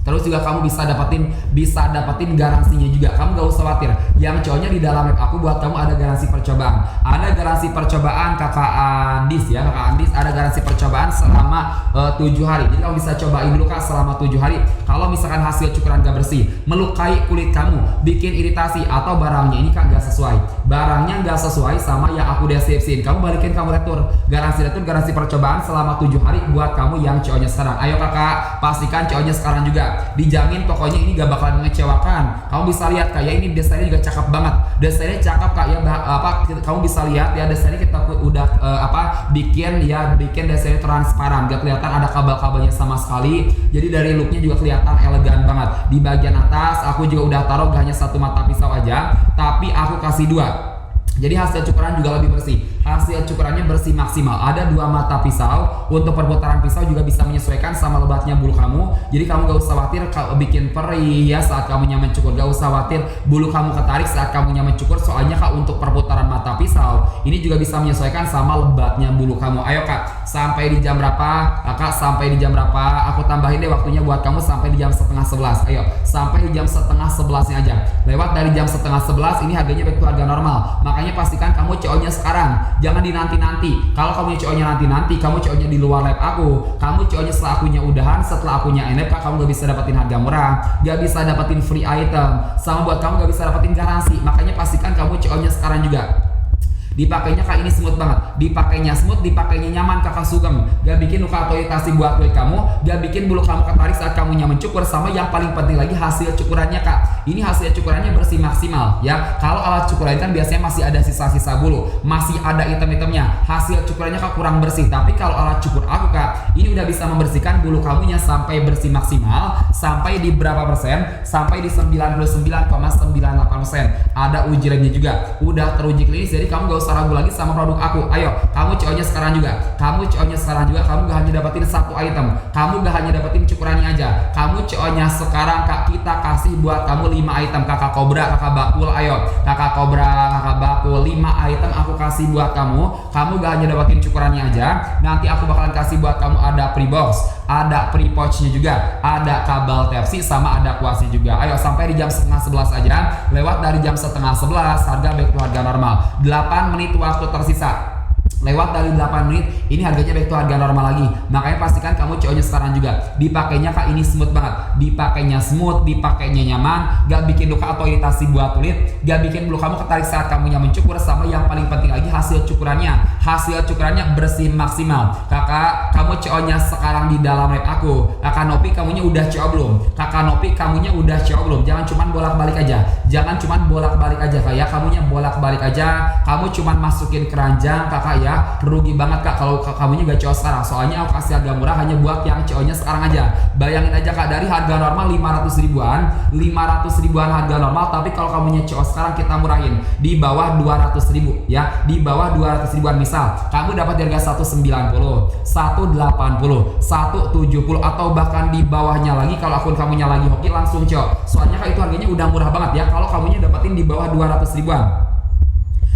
terus juga kamu bisa dapetin garansinya juga. Kamu gak usah khawatir, yang cowoknya di dalam app aku buat kamu ada garansi percobaan. Ada garansi percobaan kakak Andis ya, kakak Andis ada garansi percobaan selama 7 hari. Jadi kamu bisa cobain dulu kak selama 7 hari. Kalau misalkan hasil cukuran gak bersih, melukai kulit kamu, bikin iritasi, atau barangnya ini kak gak sesuai, barangnya gak sesuai sama yang aku deskripsiin, kamu balikin, kamu retur. Garansi retur, garansi percobaan selama 7 hari buat kamu yang cowoknya sekarang. Ayo kakak, pastikan cowoknya sekarang juga. Dijamin pokoknya ini gak bakalan mengecewakan. Kamu bisa lihat kayak ini desainnya juga cakep banget. Desainnya cakep kak ya, kamu bisa lihat ya desainnya kita udah bikin desainnya transparan, gak kelihatan ada kabel-kabelnya sama sekali. Jadi dari looknya juga kelihatan elegan banget. Di bagian atas aku juga udah taruh gak hanya 1 mata pisau aja, tapi aku kasih 2. Jadi hasil cukuran juga lebih bersih, hasil cukurannya bersih maksimal. Ada 2 mata pisau, untuk perputaran pisau juga bisa menyesuaikan sama lebatnya bulu kamu. Jadi kamu gak usah khawatir kalau bikin perih ya saat kamu nyaman cukur, gak usah khawatir bulu kamu ketarik saat kamu nyaman cukur. Soalnya kak untuk perputaran mata pisau ini juga bisa menyesuaikan sama lebatnya bulu kamu. Ayo kak, sampai di jam berapa? Kak sampai di jam berapa? Aku tambahin deh waktunya buat kamu sampai di jam 10:30. Ayo sampai di jam 10:30 aja. Lewat dari jam 10:30 ini harganya back to harga normal. Makanya pastikan kamu CO-nya sekarang, jangan dinanti-nanti. Kalau kamu CO-nya nanti-nanti, kamu CO-nya di luar lab aku, kamu CO-nya setelah akunya udahan, setelah akunya end lab, kamu gak bisa dapetin harga murah, gak bisa dapetin free item, sama buat kamu gak bisa dapetin garansi. Makanya pastikan kamu CO-nya sekarang juga. Dipakainya kak ini smooth banget, dipakainya smooth, dipakainya nyaman kakak Sugeng, gak bikin luka atau iritasi buat kulit kamu, gak bikin bulu kamu ketarik saat kamu nyaman cukur, sama yang paling penting lagi hasil cukurannya kak. Ini hasil cukurannya bersih maksimal ya. Kalau alat cukuran kan biasanya masih ada sisa-sisa bulu, masih ada item-itemnya, hasil cukurannya kak kurang bersih. Tapi kalau alat cukur aku kak, ini udah bisa membersihkan bulu kamunya sampai bersih maksimal, sampai di berapa persen? Sampai di 99,98%. Ada uji labnya juga, udah teruji klinis, jadi kamu gak usah ragu lagi sama produk aku. Ayo, kamu CO-nya sekarang juga. Kamu CO-nya sekarang juga. Kamu gak hanya dapetin satu item, kamu gak hanya dapetin cukurannya aja. Kamu CO-nya sekarang kak, kita kasih buat kamu 5 item. Kakak Cobra, kakak Bakul, ayo. Kakak Cobra, kakak Bakul, 5 item aku kasih buat kamu. Kamu gak hanya dapetin cukurannya aja. Nanti aku bakalan kasih buat kamu ada free box, ada free pouchnya juga, ada kabel Type-C, sama ada kuasi juga. Ayo sampai di jam setengah 11 aja. Lewat dari jam setengah 11 harga back to harga normal. 8 menit waktu tersisa. Lewat dari 8 menit, ini harganya back to harga normal lagi. Makanya pastikan kamu CO-nya sekarang juga. Dipakainya kak ini smooth banget. Dipakainya smooth, dipakainya nyaman, gak bikin luka atau iritasi buat kulit, gak bikin bulu kamu ketarik saat kamu nyaman cukur, sama yang paling penting lagi hasil cukurannya. Hasil cukurannya bersih maksimal. Kakak, kamu CO-nya sekarang di dalam lab aku. Kakak Nopi, kamunya udah CO belum? Kakak Nopi, kamunya udah CO belum? Jangan cuman bolak-balik aja. Jangan cuman bolak-balik aja kak ya. Kamunya bolak-balik aja. Kamu cuman masukin keranjang kakak ya. Rugi banget kak kalau kamunya gak CO sekarang. Soalnya aku kasih harga murah hanya buat yang CO-nya sekarang aja. Bayangin aja kak, dari harga normal 500 ribuan, 500 ribuan harga normal, tapi kalau kamunya CO sekarang kita murahin di bawah 200 ribu ya, di bawah 200 ribuan. Misal kamu dapat di harga 190, 180, 170, atau bahkan di bawahnya lagi kalau akun kamunya lagi hoki langsung CO. Soalnya kak itu harganya udah murah banget ya kalau kamunya dapetin di bawah 200 ribuan.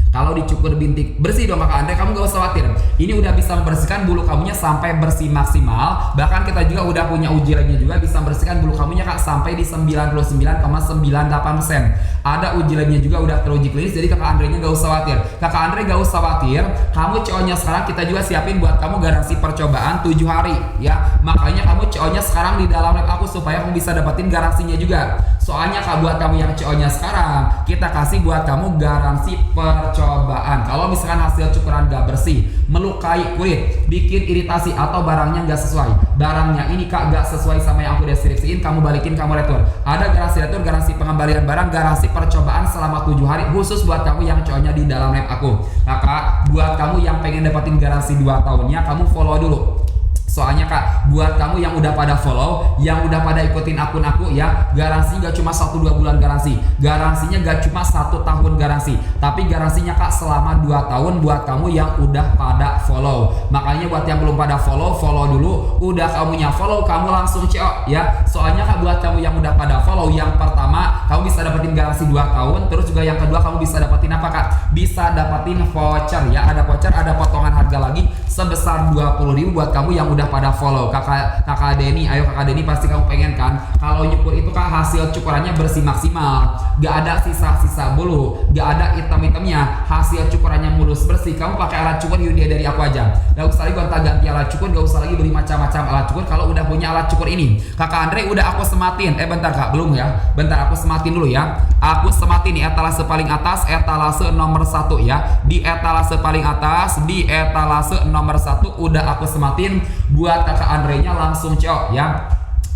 Kalau dicukur bintik bersih dong kakak Andre, kamu gak usah khawatir. Ini udah bisa membersihkan bulu kamunya sampai bersih maksimal. Bahkan kita juga udah punya uji labnya juga, bisa membersihkan bulu kamunya kak sampai di 99,98%. Ada uji labnya juga, udah teruji klinis, jadi kakak Andre nya gak usah khawatir. Kakak Andre gak usah khawatir, kamu CO-nya sekarang kita juga siapin buat kamu garansi percobaan 7 hari ya. Makanya kamu CO-nya sekarang di dalam lab aku supaya kamu bisa dapetin garansinya juga. Soalnya kak, buat kamu yang CO-nya sekarang, kita kasih buat kamu garansi percobaan. Kalau misalkan hasil cukuran gak bersih, melukai kulit, bikin iritasi, atau barangnya gak sesuai, barangnya ini kak gak sesuai sama yang aku deskripsiin, kamu balikin, kamu retur. Ada garansi retur, garansi pengembalian barang, garansi percobaan selama 7 hari khusus buat kamu yang CO-nya di dalam lab aku. Kakak, buat kamu yang pengen dapetin garansi 2 tahunnya, kamu follow dulu. Soalnya kak, buat kamu yang udah pada follow, yang udah pada ikutin akun aku ya, garansi gak cuma 1-2 bulan garansi, garansinya gak cuma 1 tahun garansi, tapi garansinya kak selama 2 tahun buat kamu yang udah pada follow. Makanya buat yang belum pada follow, follow dulu. Udah kamunya follow, kamu langsung CO ya. Soalnya kak, buat kamu yang udah pada follow, yang pertama kamu bisa dapetin garansi 2 tahun, terus juga yang kedua kamu bisa dapetin apa kak? Bisa dapetin voucher ya, ada voucher, ada potongan harga lagi sebesar 20.000 buat kamu yang udah pada follow. Kakak Denny, ayo kakak Denny, pasti kamu pengen kan kalau nyukur itu kak hasil cukurannya bersih maksimal, gak ada sisa-sisa bulu, gak ada item-itemnya, hasil cukurannya mulus bersih. Kamu pakai alat cukur Hyundai dari aku aja, gak usah lagi gonta-ganti alat cukur, gak usah lagi beli macam-macam alat cukur kalau udah punya alat cukur ini. Kakak Andre udah aku sematin, bentar kak, belum ya, bentar aku sematin dulu ya. Aku sematin nih etalase paling atas, etalase nomor 1 ya. Di etalase paling atas, di etalase nomor 1 udah aku sematin buat kakak Andre nya langsung CO ya.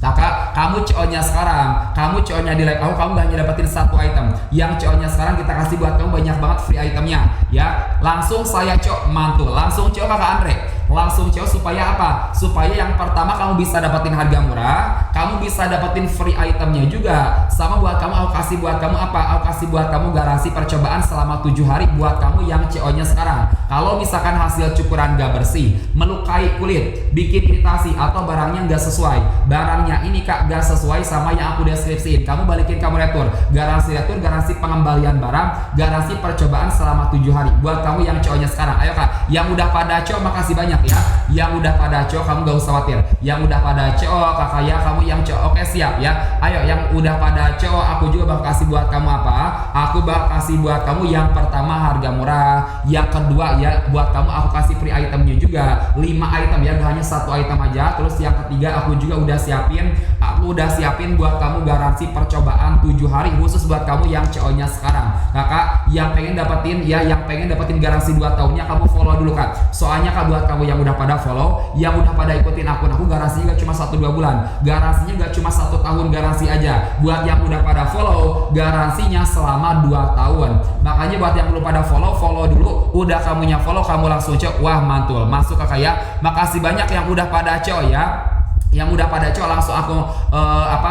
Kakak, kamu CO-nya sekarang, kamu CO-nya di live aku, kamu gak hanya dapetin 1 item. Yang CO-nya sekarang kita kasih buat kamu banyak banget free itemnya ya. Langsung saya CO, mantul, langsung CO kakak Andre. Langsung CO supaya apa? Supaya yang pertama kamu bisa dapetin harga murah, kamu bisa dapetin free itemnya juga. Sama buat kamu, aku kasih buat kamu apa? Aku kasih buat kamu garansi percobaan selama 7 hari buat kamu yang CO-nya sekarang. Kalau misalkan hasil cukuran gak bersih, melukai kulit, bikin iritasi, atau barangnya gak sesuai, barangnya ini kak gak sesuai sama yang aku deskripsiin, kamu balikin, kamu retur. Garansi retur, garansi pengembalian barang, garansi percobaan selama 7 hari buat kamu yang CO-nya sekarang. Ayo kak, yang udah pada CO makasih banyak ya. Yang udah pada CO kamu gak usah khawatir. Yang udah pada CO kakak ya, kamu yang CO oke siap ya. Ayo yang udah pada CO aku juga bakal kasih buat kamu apa? Aku bakal kasih buat kamu yang pertama harga murah, yang kedua ya buat kamu aku kasih free itemnya juga 5 item ya, gak hanya 1 item aja. Terus yang ketiga aku juga udah siapin buat kamu garansi percobaan 7 hari khusus buat kamu yang CO nya sekarang. Kakak yang pengen dapetin garansi 2 tahunnya kamu follow dulu Kak. Soalnya Kak buat kamu yang udah pada follow, yang udah pada ikutin akun aku, garansinya gak cuma 1-2 bulan, garansinya gak cuma 1 tahun garansi aja. Buat yang udah pada follow, garansinya selama 2 tahun. Makanya buat yang belum pada follow dulu. Udah kamunya follow, kamu langsung CO. Wah mantul, masuk Kakak ya. Makasih banyak yang udah pada CO ya. Yang udah pada CO langsung aku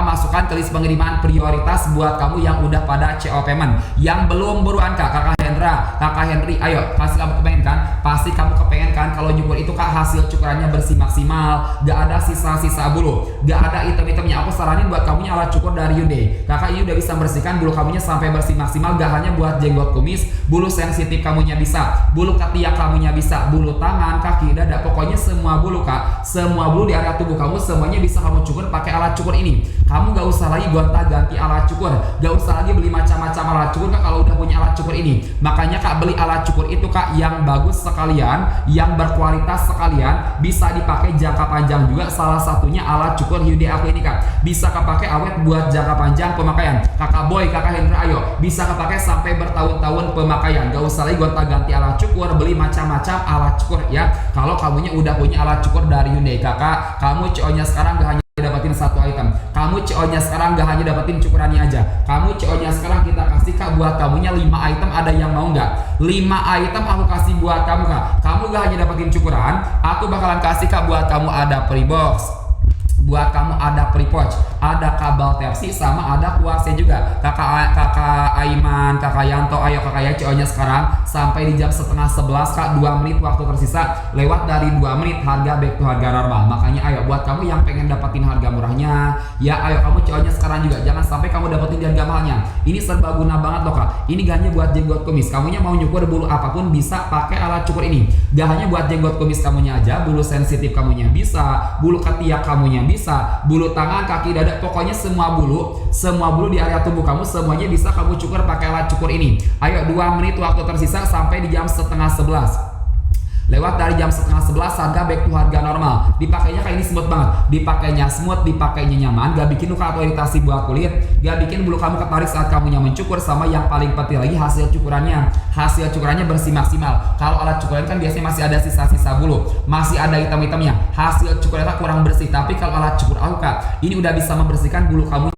masukkan ke list pengiriman prioritas buat kamu yang udah pada CO payment. Yang belum buruan Kakak Henry, ayo pasti kamu kepengen kan? Pasti kamu kepengen kan kalau nyukur itu Kak hasil cukurannya bersih maksimal, gak ada sisa-sisa bulu, gak ada item-itemnya. Aku saranin buat kamunya alat cukur dari Hyundai. Kakak ini udah bisa membersihkan bulu kamunya sampai bersih maksimal, gak hanya buat jenggot kumis, bulu sensitif kamunya bisa, bulu ketiak kamunya bisa, bulu tangan, kaki, dada, pokoknya semua bulu Kak, semua bulu di area tubuh kamu semuanya bisa kamu cukur pakai alat cukur ini. Kamu gak usah lagi gonta-ganti alat cukur, gak usah lagi beli macam-macam alat cukur Kak kalau udah punya alat cukur ini. Makanya Kak beli alat cukur itu Kak yang bagus sekalian, yang berkualitas sekalian, bisa dipakai jangka panjang juga. Salah satunya alat cukur Hyundai aku ini Kak, bisa kepake awet buat jangka panjang pemakaian. Kakak Boy, Kakak Hendra, ayo bisa kepake sampai bertahun-tahun pemakaian. Gak usah lagi gonta-ganti alat cukur, beli macam-macam alat cukur ya. Kalau kamunya udah punya alat cukur dari Hyundai Kakak, kamu CO-nya sekarang gak hanya dapatin 1 item, kamu CO-nya sekarang gak hanya dapetin cukurannya aja, kamu CO-nya sekarang kita kasih Kak buat kamunya 5 item. Ada yang mau nggak? 5 item aku kasih buat kamu Kak. Kamu gak hanya dapetin cukuran, aku bakalan kasih Kak buat kamu ada free box, buat kamu ada free pouch, ada kabel Type-C, sama ada kuasnya juga. Kakak Aiman, Kakak Yanto, ayo Kakak ya CO-nya sekarang sampai di jam setengah 11 Kak, 2 menit waktu tersisa. Lewat dari 2 menit harga back to harga normal. Makanya ayo buat kamu yang pengen dapetin harga murahnya ya, ayo kamu CO-nya sekarang juga. Jangan sampai kamu dapetin di harga mahalnya. Ini serba guna banget loh Kak. Ini gak hanya buat jenggot kumis, kamunya mau nyukur bulu apapun bisa pakai alat cukur ini. Gak hanya buat jenggot kumis kamunya aja, bulu sensitif kamunya bisa, bulu ketiak kamunya bisa, bulu tangan, kaki, dada, pokoknya semua bulu di area tubuh kamu semuanya bisa kamu cukur pakai alat cukur ini. Ayo 2 menit waktu tersisa sampai di jam setengah 11. Lewat dari jam setengah 11 harga back to harga normal. Dipakainya kayak ini smooth banget, dipakainya smooth, dipakainya nyaman, gak bikin luka atau iritasi buat kulit, gak bikin bulu kamu ketarik saat kamu yang mencukur. Sama yang paling penting lagi hasil cukurannya bersih maksimal. Kalau alat cukuran kan biasanya masih ada sisa-sisa bulu, masih ada hitam-hitamnya, hasil cukurannya kurang bersih. Tapi kalau alat cukur aku Kak, ini udah bisa membersihkan bulu kamu.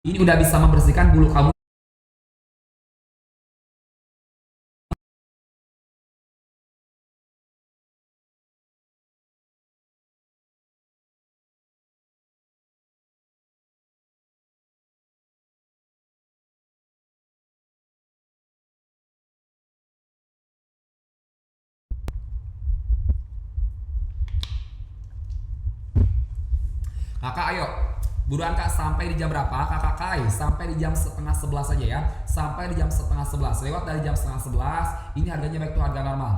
Ini udah bisa membersihkan bulu kamu. Kakak ayo buruan Kak, sampai di jam berapa? Kakak Kai, sampai di jam setengah 11 aja ya. Sampai di jam setengah 11. Lewat dari jam setengah 11, ini harganya back to harga normal.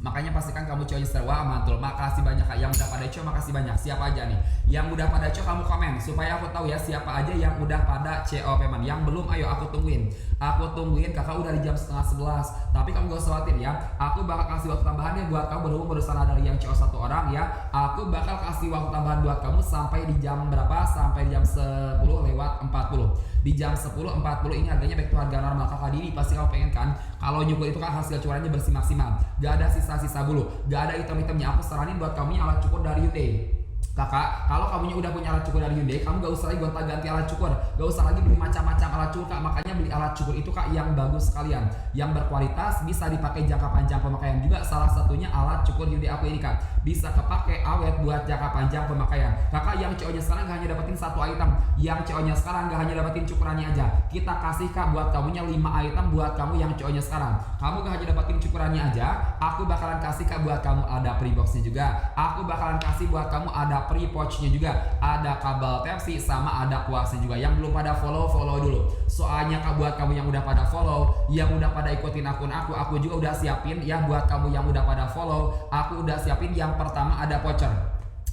Makanya pastikan kamu CO-nya sewa mantul. Makasih banyak Kak yang udah pada CO, makasih banyak. Siapa aja nih yang udah pada CO, kamu komen supaya aku tahu ya siapa aja yang udah pada CO payment. Yang belum ayo aku tungguin. Kakak udah di jam setengah 11. Tapi kamu gak usah khawatir ya, aku bakal kasih waktu tambahan ya buat kamu. Berhubung barusan ada yang CO 1 orang ya, aku bakal kasih waktu tambahan buat kamu sampai di jam berapa? Sampai di jam 10 lewat 40. Di jam 10.40 ini harganya back to harga normal. Kakak Dini pasti kamu pengen kan kalau nyukur itu kan hasil cukurannya bersih maksimal, gak ada sisa-sisa bulu, gak ada item-itemnya. Aku saranin buat kamu yang alat cukur dari Hyundai. Kakak, kalau kamunya udah punya alat cukur dari Hyundai, kamu gak usah lagi gonta-ganti alat cukur, gak usah lagi beli macam-macam alat cukur Kak. Makanya beli alat cukur itu Kak yang bagus sekalian, yang berkualitas, bisa dipakai jangka panjang pemakaian juga. Salah satunya alat cukur Hyundai aku ini Kak, bisa kepake awet buat jangka panjang pemakaian. Kakak yang CO-nya sekarang gak hanya dapetin 1 item, yang CO-nya sekarang gak hanya dapetin cukurannya aja, kita kasih Kak buat kamunya 5 item buat kamu yang CO-nya sekarang. Kamu gak hanya dapetin cukurannya aja, aku bakalan kasih Kak buat kamu ada free box-nya juga. Aku bakalan kasih buat kamu ada ada pre-pouch-nya juga, ada kabel Type-C, sama ada kuasnya juga. Yang belum pada follow dulu. Soalnya buat kamu yang udah pada follow, yang udah pada ikutin akun aku juga udah siapin ya. Buat kamu yang udah pada follow, aku udah siapin yang pertama ada voucher.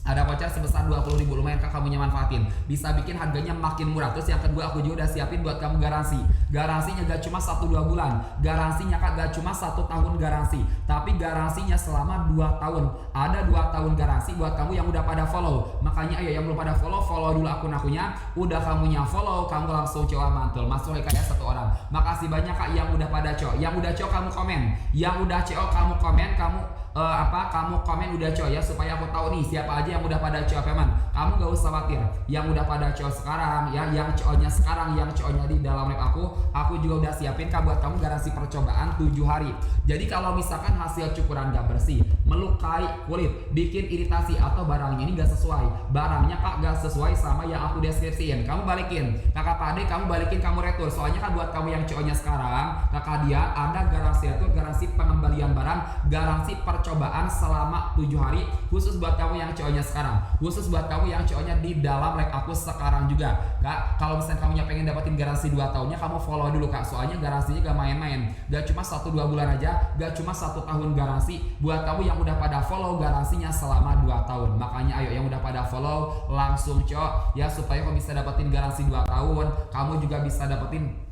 Ada voucher sebesar 20.000, lumayan Kak kamu manfaatin. Bisa bikin harganya makin murah. Terus yang kedua aku juga udah siapin buat kamu garansi. Garansinya gak cuma 1-2 bulan. Garansinya Kak gak cuma 1 tahun garansi, tapi garansinya selama 2 tahun. Ada 2 tahun garansi buat kamu yang udah pada follow. Makanya ayo yang belum pada follow dulu akun akunya. Udah kamunya follow, kamu langsung coba mantul. Masuk kayak 1 orang. Makasih banyak Kak yang udah pada cok. Yang udah cok kamu komen. Yang udah cok kamu komen, kamu komen udah cok ya, supaya aku tahu nih siapa aja yang udah pada cok peman. Kamu gak usah khawatir. Yang udah pada cok sekarang ya, yang coknya sekarang, yang coknya di dalam lab aku juga udah siapin Kak buat kamu garansi percobaan 7 hari. Jadi kalau misalkan hasil cukuran gak bersih, melukai kulit, bikin iritasi, atau barangnya ini gak sesuai, barangnya Kak gak sesuai sama yang aku deskripsiin, kamu balikin. Kakak Pade kamu balikin, kamu retur. Soalnya kan buat kamu yang coknya sekarang, Kakak dia ada garansi itu, garansi pengembalian barang, garansi percobaan selama 7 hari, khusus buat kamu yang coknya sekarang, khusus buat kamu yang coknya di dalam like aku sekarang juga Kak. Kalau misalnya kamu pengen dapetin garansi 2 tahunnya, kamu follow dulu Kak. Soalnya garansinya gak main-main, gak cuma 1-2 bulan aja, gak cuma 1 tahun garansi. Buat kamu yang udah pada follow, garansinya selama 2 tahun. Makanya ayo yang udah pada follow langsung cok ya, supaya kamu bisa dapetin garansi 2 tahun. Kamu juga bisa dapetin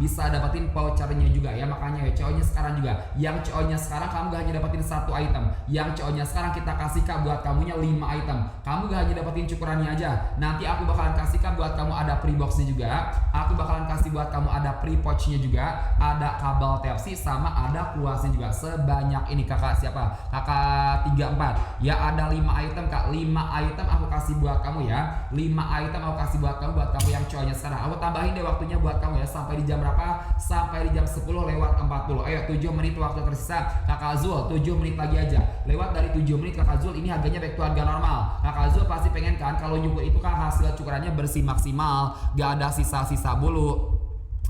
bisa dapetin vouchernya juga ya. Makanya ya cowoknya sekarang juga, yang cowoknya sekarang kamu gak hanya dapetin 1 item, yang cowoknya sekarang kita kasih Kak buat kamunya 5 item. Kamu gak hanya dapetin cukurannya aja, nanti aku bakalan kasih Kak buat kamu ada pre boxnya juga, aku bakalan kasih buat kamu ada pre pouchnya juga, ada kabel Type-C, sama ada kuasnya juga. Sebanyak ini Kakak siapa? Kakak 34 ya, ada 5 item Kak. 5 item aku kasih buat kamu ya, 5 item aku kasih buat kamu yang cowoknya sekarang. Aku tambahin deh waktunya buat kamu ya, sampai di jam berapa? Sampai di jam 10:40. Ayo 7 menit waktu tersisa. Kakak Zul 7 menit lagi aja. Lewat dari 7 menit Kakak Zul, ini harganya back to harga normal. Kakak Zul pasti pengen kan kalau nyukur itu kan hasil cukurannya bersih maksimal, gak ada sisa-sisa bulu,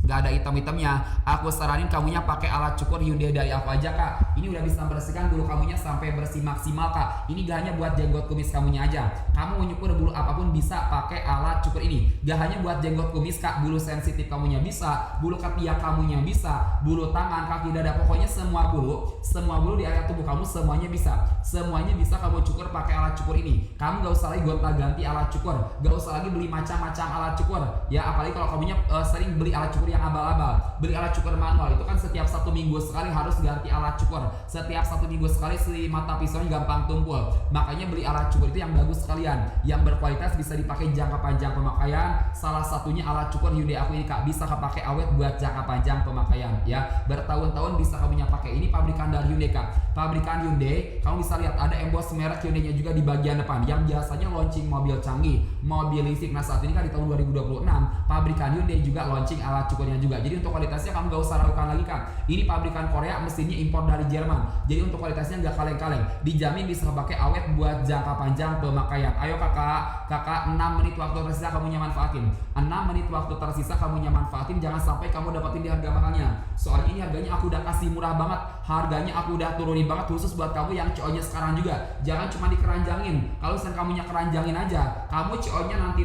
gak ada item-itemnya. Aku saranin kamunya pakai alat cukur Hyundai dari aku aja Kak. Ini udah bisa membersihkan bulu kamunya sampai bersih maksimal Kak. Ini gak hanya buat jenggot kumis kamunya aja, kamu mau nyukur bulu apapun bisa pakai alat cukur ini. Gak hanya buat jenggot kumis Kak, bulu sensitif kamunya bisa, bulu ketiak kamunya bisa, bulu tangan, kaki, dada, pokoknya semua bulu di area tubuh kamu semuanya bisa. Semuanya bisa kamu cukur pakai alat cukur ini. Kamu gak usah lagi gonta-ganti alat cukur, gak usah lagi beli macam-macam alat cukur ya. Apalagi kalau kamunya sering beli alat cukur yang abal-abal, beli alat cukur manual, itu kan setiap 1 minggu sekali harus ganti alat cukur, setiap 1 minggu sekali si mata pisaunya gampang tumpul. Makanya beli alat cukur itu yang bagus sekalian, yang berkualitas, bisa dipakai jangka panjang pemakaian. Salah satunya alat cukur Hyundai aku ini Kak, bisa kepake awet buat jangka panjang pemakaian ya, bertahun-tahun bisa kamunya pakai. Ini pabrikan dari Hyundai Kak, pabrikan Hyundai. Kamu bisa lihat ada emboss merek Hyundai nya juga di bagian depan, yang biasanya launching mobil canggih, mobil listrik. Nah saat ini kan di tahun 2026 pabrikan Hyundai juga launching alat cukurnya juga. Jadi untuk kualitasnya kamu gak usah ragukan lagi Kak. Ini pabrikan Korea, mesinnya impor dari Jerman. Jadi untuk kualitasnya gak kaleng-kaleng, dijamin bisa pakai awet buat jangka panjang pemakaian. Ayo kakak 6 menit waktu tersisa kamu manfaatin. 6 menit waktu tersisa kamu manfaatin. Jangan sampai kamu dapetin di harga mahalnya. Soalnya ini harganya aku udah kasih murah banget, harganya aku udah turunin banget khusus buat kamu yang cowoknya sekarang juga. Jangan cuma dikeranjangin. Kalau misalnya kamunya keranjangin aja, kamu cowoknya nanti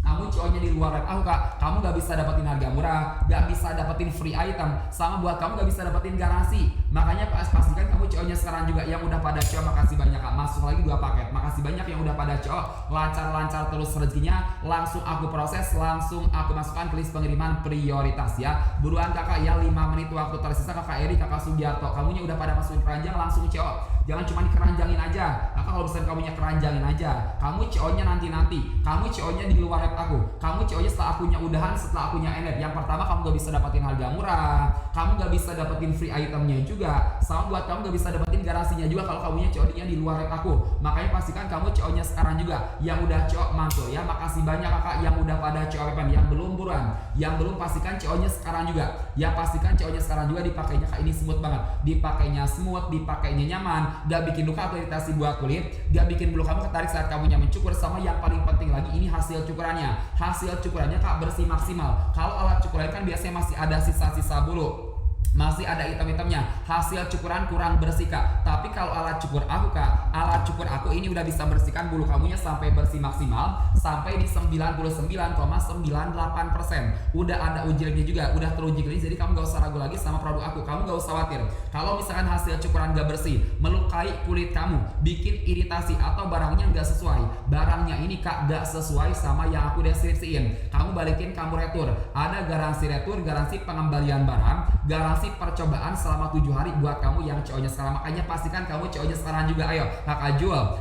kamu cowoknya di luar live aku Kak, kamu gak bisa dapetin harga murah, gak bisa dapetin free item, sama buat kamu gak bisa dapetin garansi. Makanya pastikan kamu cowoknya sekarang juga yang udah pada cowok. Makasih banyak Kak, masuk lagi 2 paket. Makasih banyak yang udah pada cowok, lancar-lancar terus rezekinya. Langsung aku proses, langsung aku masukkan ke list pengiriman prioritas ya. Buruan Kakak ya, 5 menit waktu tersisa. Kakak Eri, Kakak Sugiarto, kamunya udah pada masukin keranjang, langsung cowok. Jangan cuma dikeranjangin aja. Kakak kalau misalnya kamunya keranjangin aja, kamu cowoknya nanti, kamu cowoknya di luar live aku, kamu cowoknya setelah akunya udahan, setelah akunya end. Yang pertama kamu gak bisa dapetin harga murah, kamu gak bisa dapetin free itemnya juga, sama buat kamu gak bisa dapetin garansinya juga kalau kamunya cowoknya di luar live aku. Makanya pastikan kamu cowoknya sekarang juga yang udah cowok mantul ya. Makasih banyak Kakak yang udah pada cowok pen, yang belum buruan, yang belum pastikan cowoknya sekarang juga ya. Pastikan cowoknya sekarang juga dipakainya Kak, ini smooth banget, dipakainya smooth, dipakainya nyaman, gak bikin luka atau iritasi buat kulit, gak bikin bulu kamu ketarik saat kamu mencukur. Sama yang paling penting lagi, ini hasil cukurannya Kak bersih maksimal. Kalau alat cukuran kan biasanya masih ada sisa-sisa bulu, masih ada hitam-hitamnya, hasil cukuran kurang bersih kak. Tapi kalau alat cukur aku kak, alat cukur aku ini udah bisa bersihkan bulu kamunya sampai bersih maksimal, sampai di 99,98%. Udah ada uji labnya juga, udah teruji klinis, jadi kamu gak usah ragu lagi sama produk aku. Kamu gak usah khawatir kalau misalkan hasil cukuran gak bersih, melukai kulit kamu, bikin iritasi, atau barangnya gak sesuai. Barangnya ini kak gak sesuai sama yang aku deskripsiin, kamu balikin, kamu retur. Ada garansi retur, garansi pengembalian barang, garansi percobaan selama 7 hari buat kamu yang CO-nya sekarang. Makanya pastikan kamu CO-nya sekarang juga. Ayo kakak jual,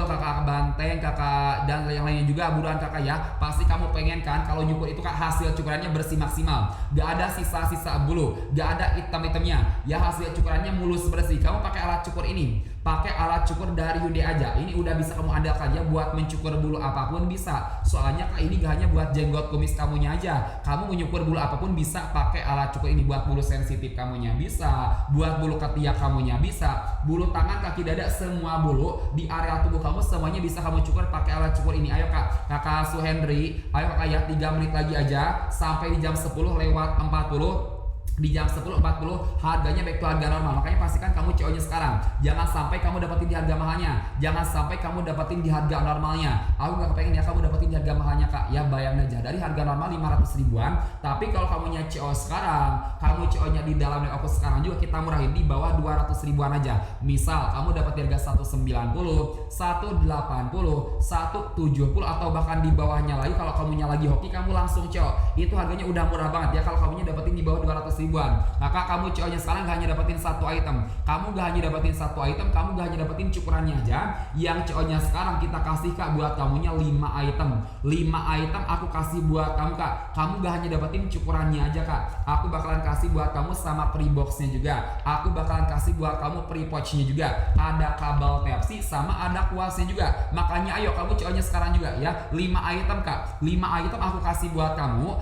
kakak banteng, kakak dan yang lainnya juga, buruan kakak ya. Pasti kamu pengen kan kalau nyukur itu kak hasil cukurannya bersih maksimal, gak ada sisa-sisa bulu, gak ada hitam-hitamnya ya, hasil cukurannya mulus bersih. Kamu pakai alat cukur ini, pakai alat cukur dari Hyundai aja, ini udah bisa kamu andalkan ya buat mencukur bulu apapun bisa. Soalnya kak ini gak hanya buat jenggot kumis kamunya aja, kamu menyukur bulu apapun bisa pakai alat cukur ini. Buat bulu sensitif kamunya bisa, buat bulu ketiak kamunya bisa, bulu tangan, kaki, dada, semua bulu di area tubuh kamu semuanya bisa kamu cukur pakai alat cukur ini. Ayo kak, kakak Suhendri, ayo kakak ya, 3 menit lagi aja sampai di jam 10:40. Di jam 10.40 harganya back to harga normal. Makanya pastikan kamu CO-nya sekarang, jangan sampai kamu dapetin di harga mahalnya, jangan sampai kamu dapetin di harga normalnya. Aku gak kepengen ya kamu dapetin di harga mahalnya kak ya. Bayangin aja, dari harga normal 500 ribuan, tapi kalau kamunya CO sekarang, kamu CO-nya di dalam aku sekarang juga kita murahin di bawah 200 ribuan aja. Misal kamu dapat di harga 190, 180, 170, atau bahkan di bawahnya lagi. Kalau kamunya lagi hoki, kamu langsung CO, itu harganya udah murah banget ya kalau kamunya dapetin di bawah 200 ribuan. Maka kamu CO-nya sekarang gak hanya dapetin satu item, kamu gak hanya dapetin satu item, kamu gak hanya dapetin cukurannya aja. Yang CO-nya sekarang kita kasih kak buat kamunya 5 item. 5 item aku kasih buat kamu kak. Kamu gak hanya dapetin cukurannya aja kak, aku bakalan kasih buat kamu sama pre-boxnya juga. Aku bakalan kasih buat kamu pre-pouchnya juga. Ada kabel Type-C sama ada kuasnya juga. Makanya ayo kamu CO-nya sekarang juga ya. 5 item kak, 5 item aku kasih buat kamu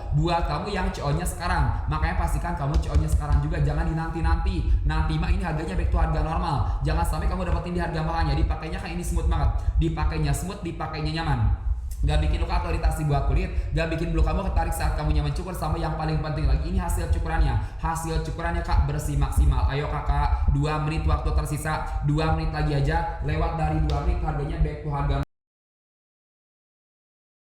yang CO-nya sekarang. Makanya pastikan kamu CO-nya sekarang juga, jangan dinanti-nanti. Nanti mah ini harganya back to harga normal. Jangan sampai kamu dapetin di harga mahalnya. Dipakainya kan ini smooth banget, dipakainya smooth, dipakainya nyaman, gak bikin luka atau iritasi buat kulit, gak bikin bulu kamu ketarik saat kamu nyaman cukur. Sama yang paling penting lagi, ini hasil cukurannya. Hasil cukurannya kak bersih maksimal. Ayo kakak, 2 menit waktu tersisa, 2 menit lagi aja. Lewat dari 2 menit harganya back to harga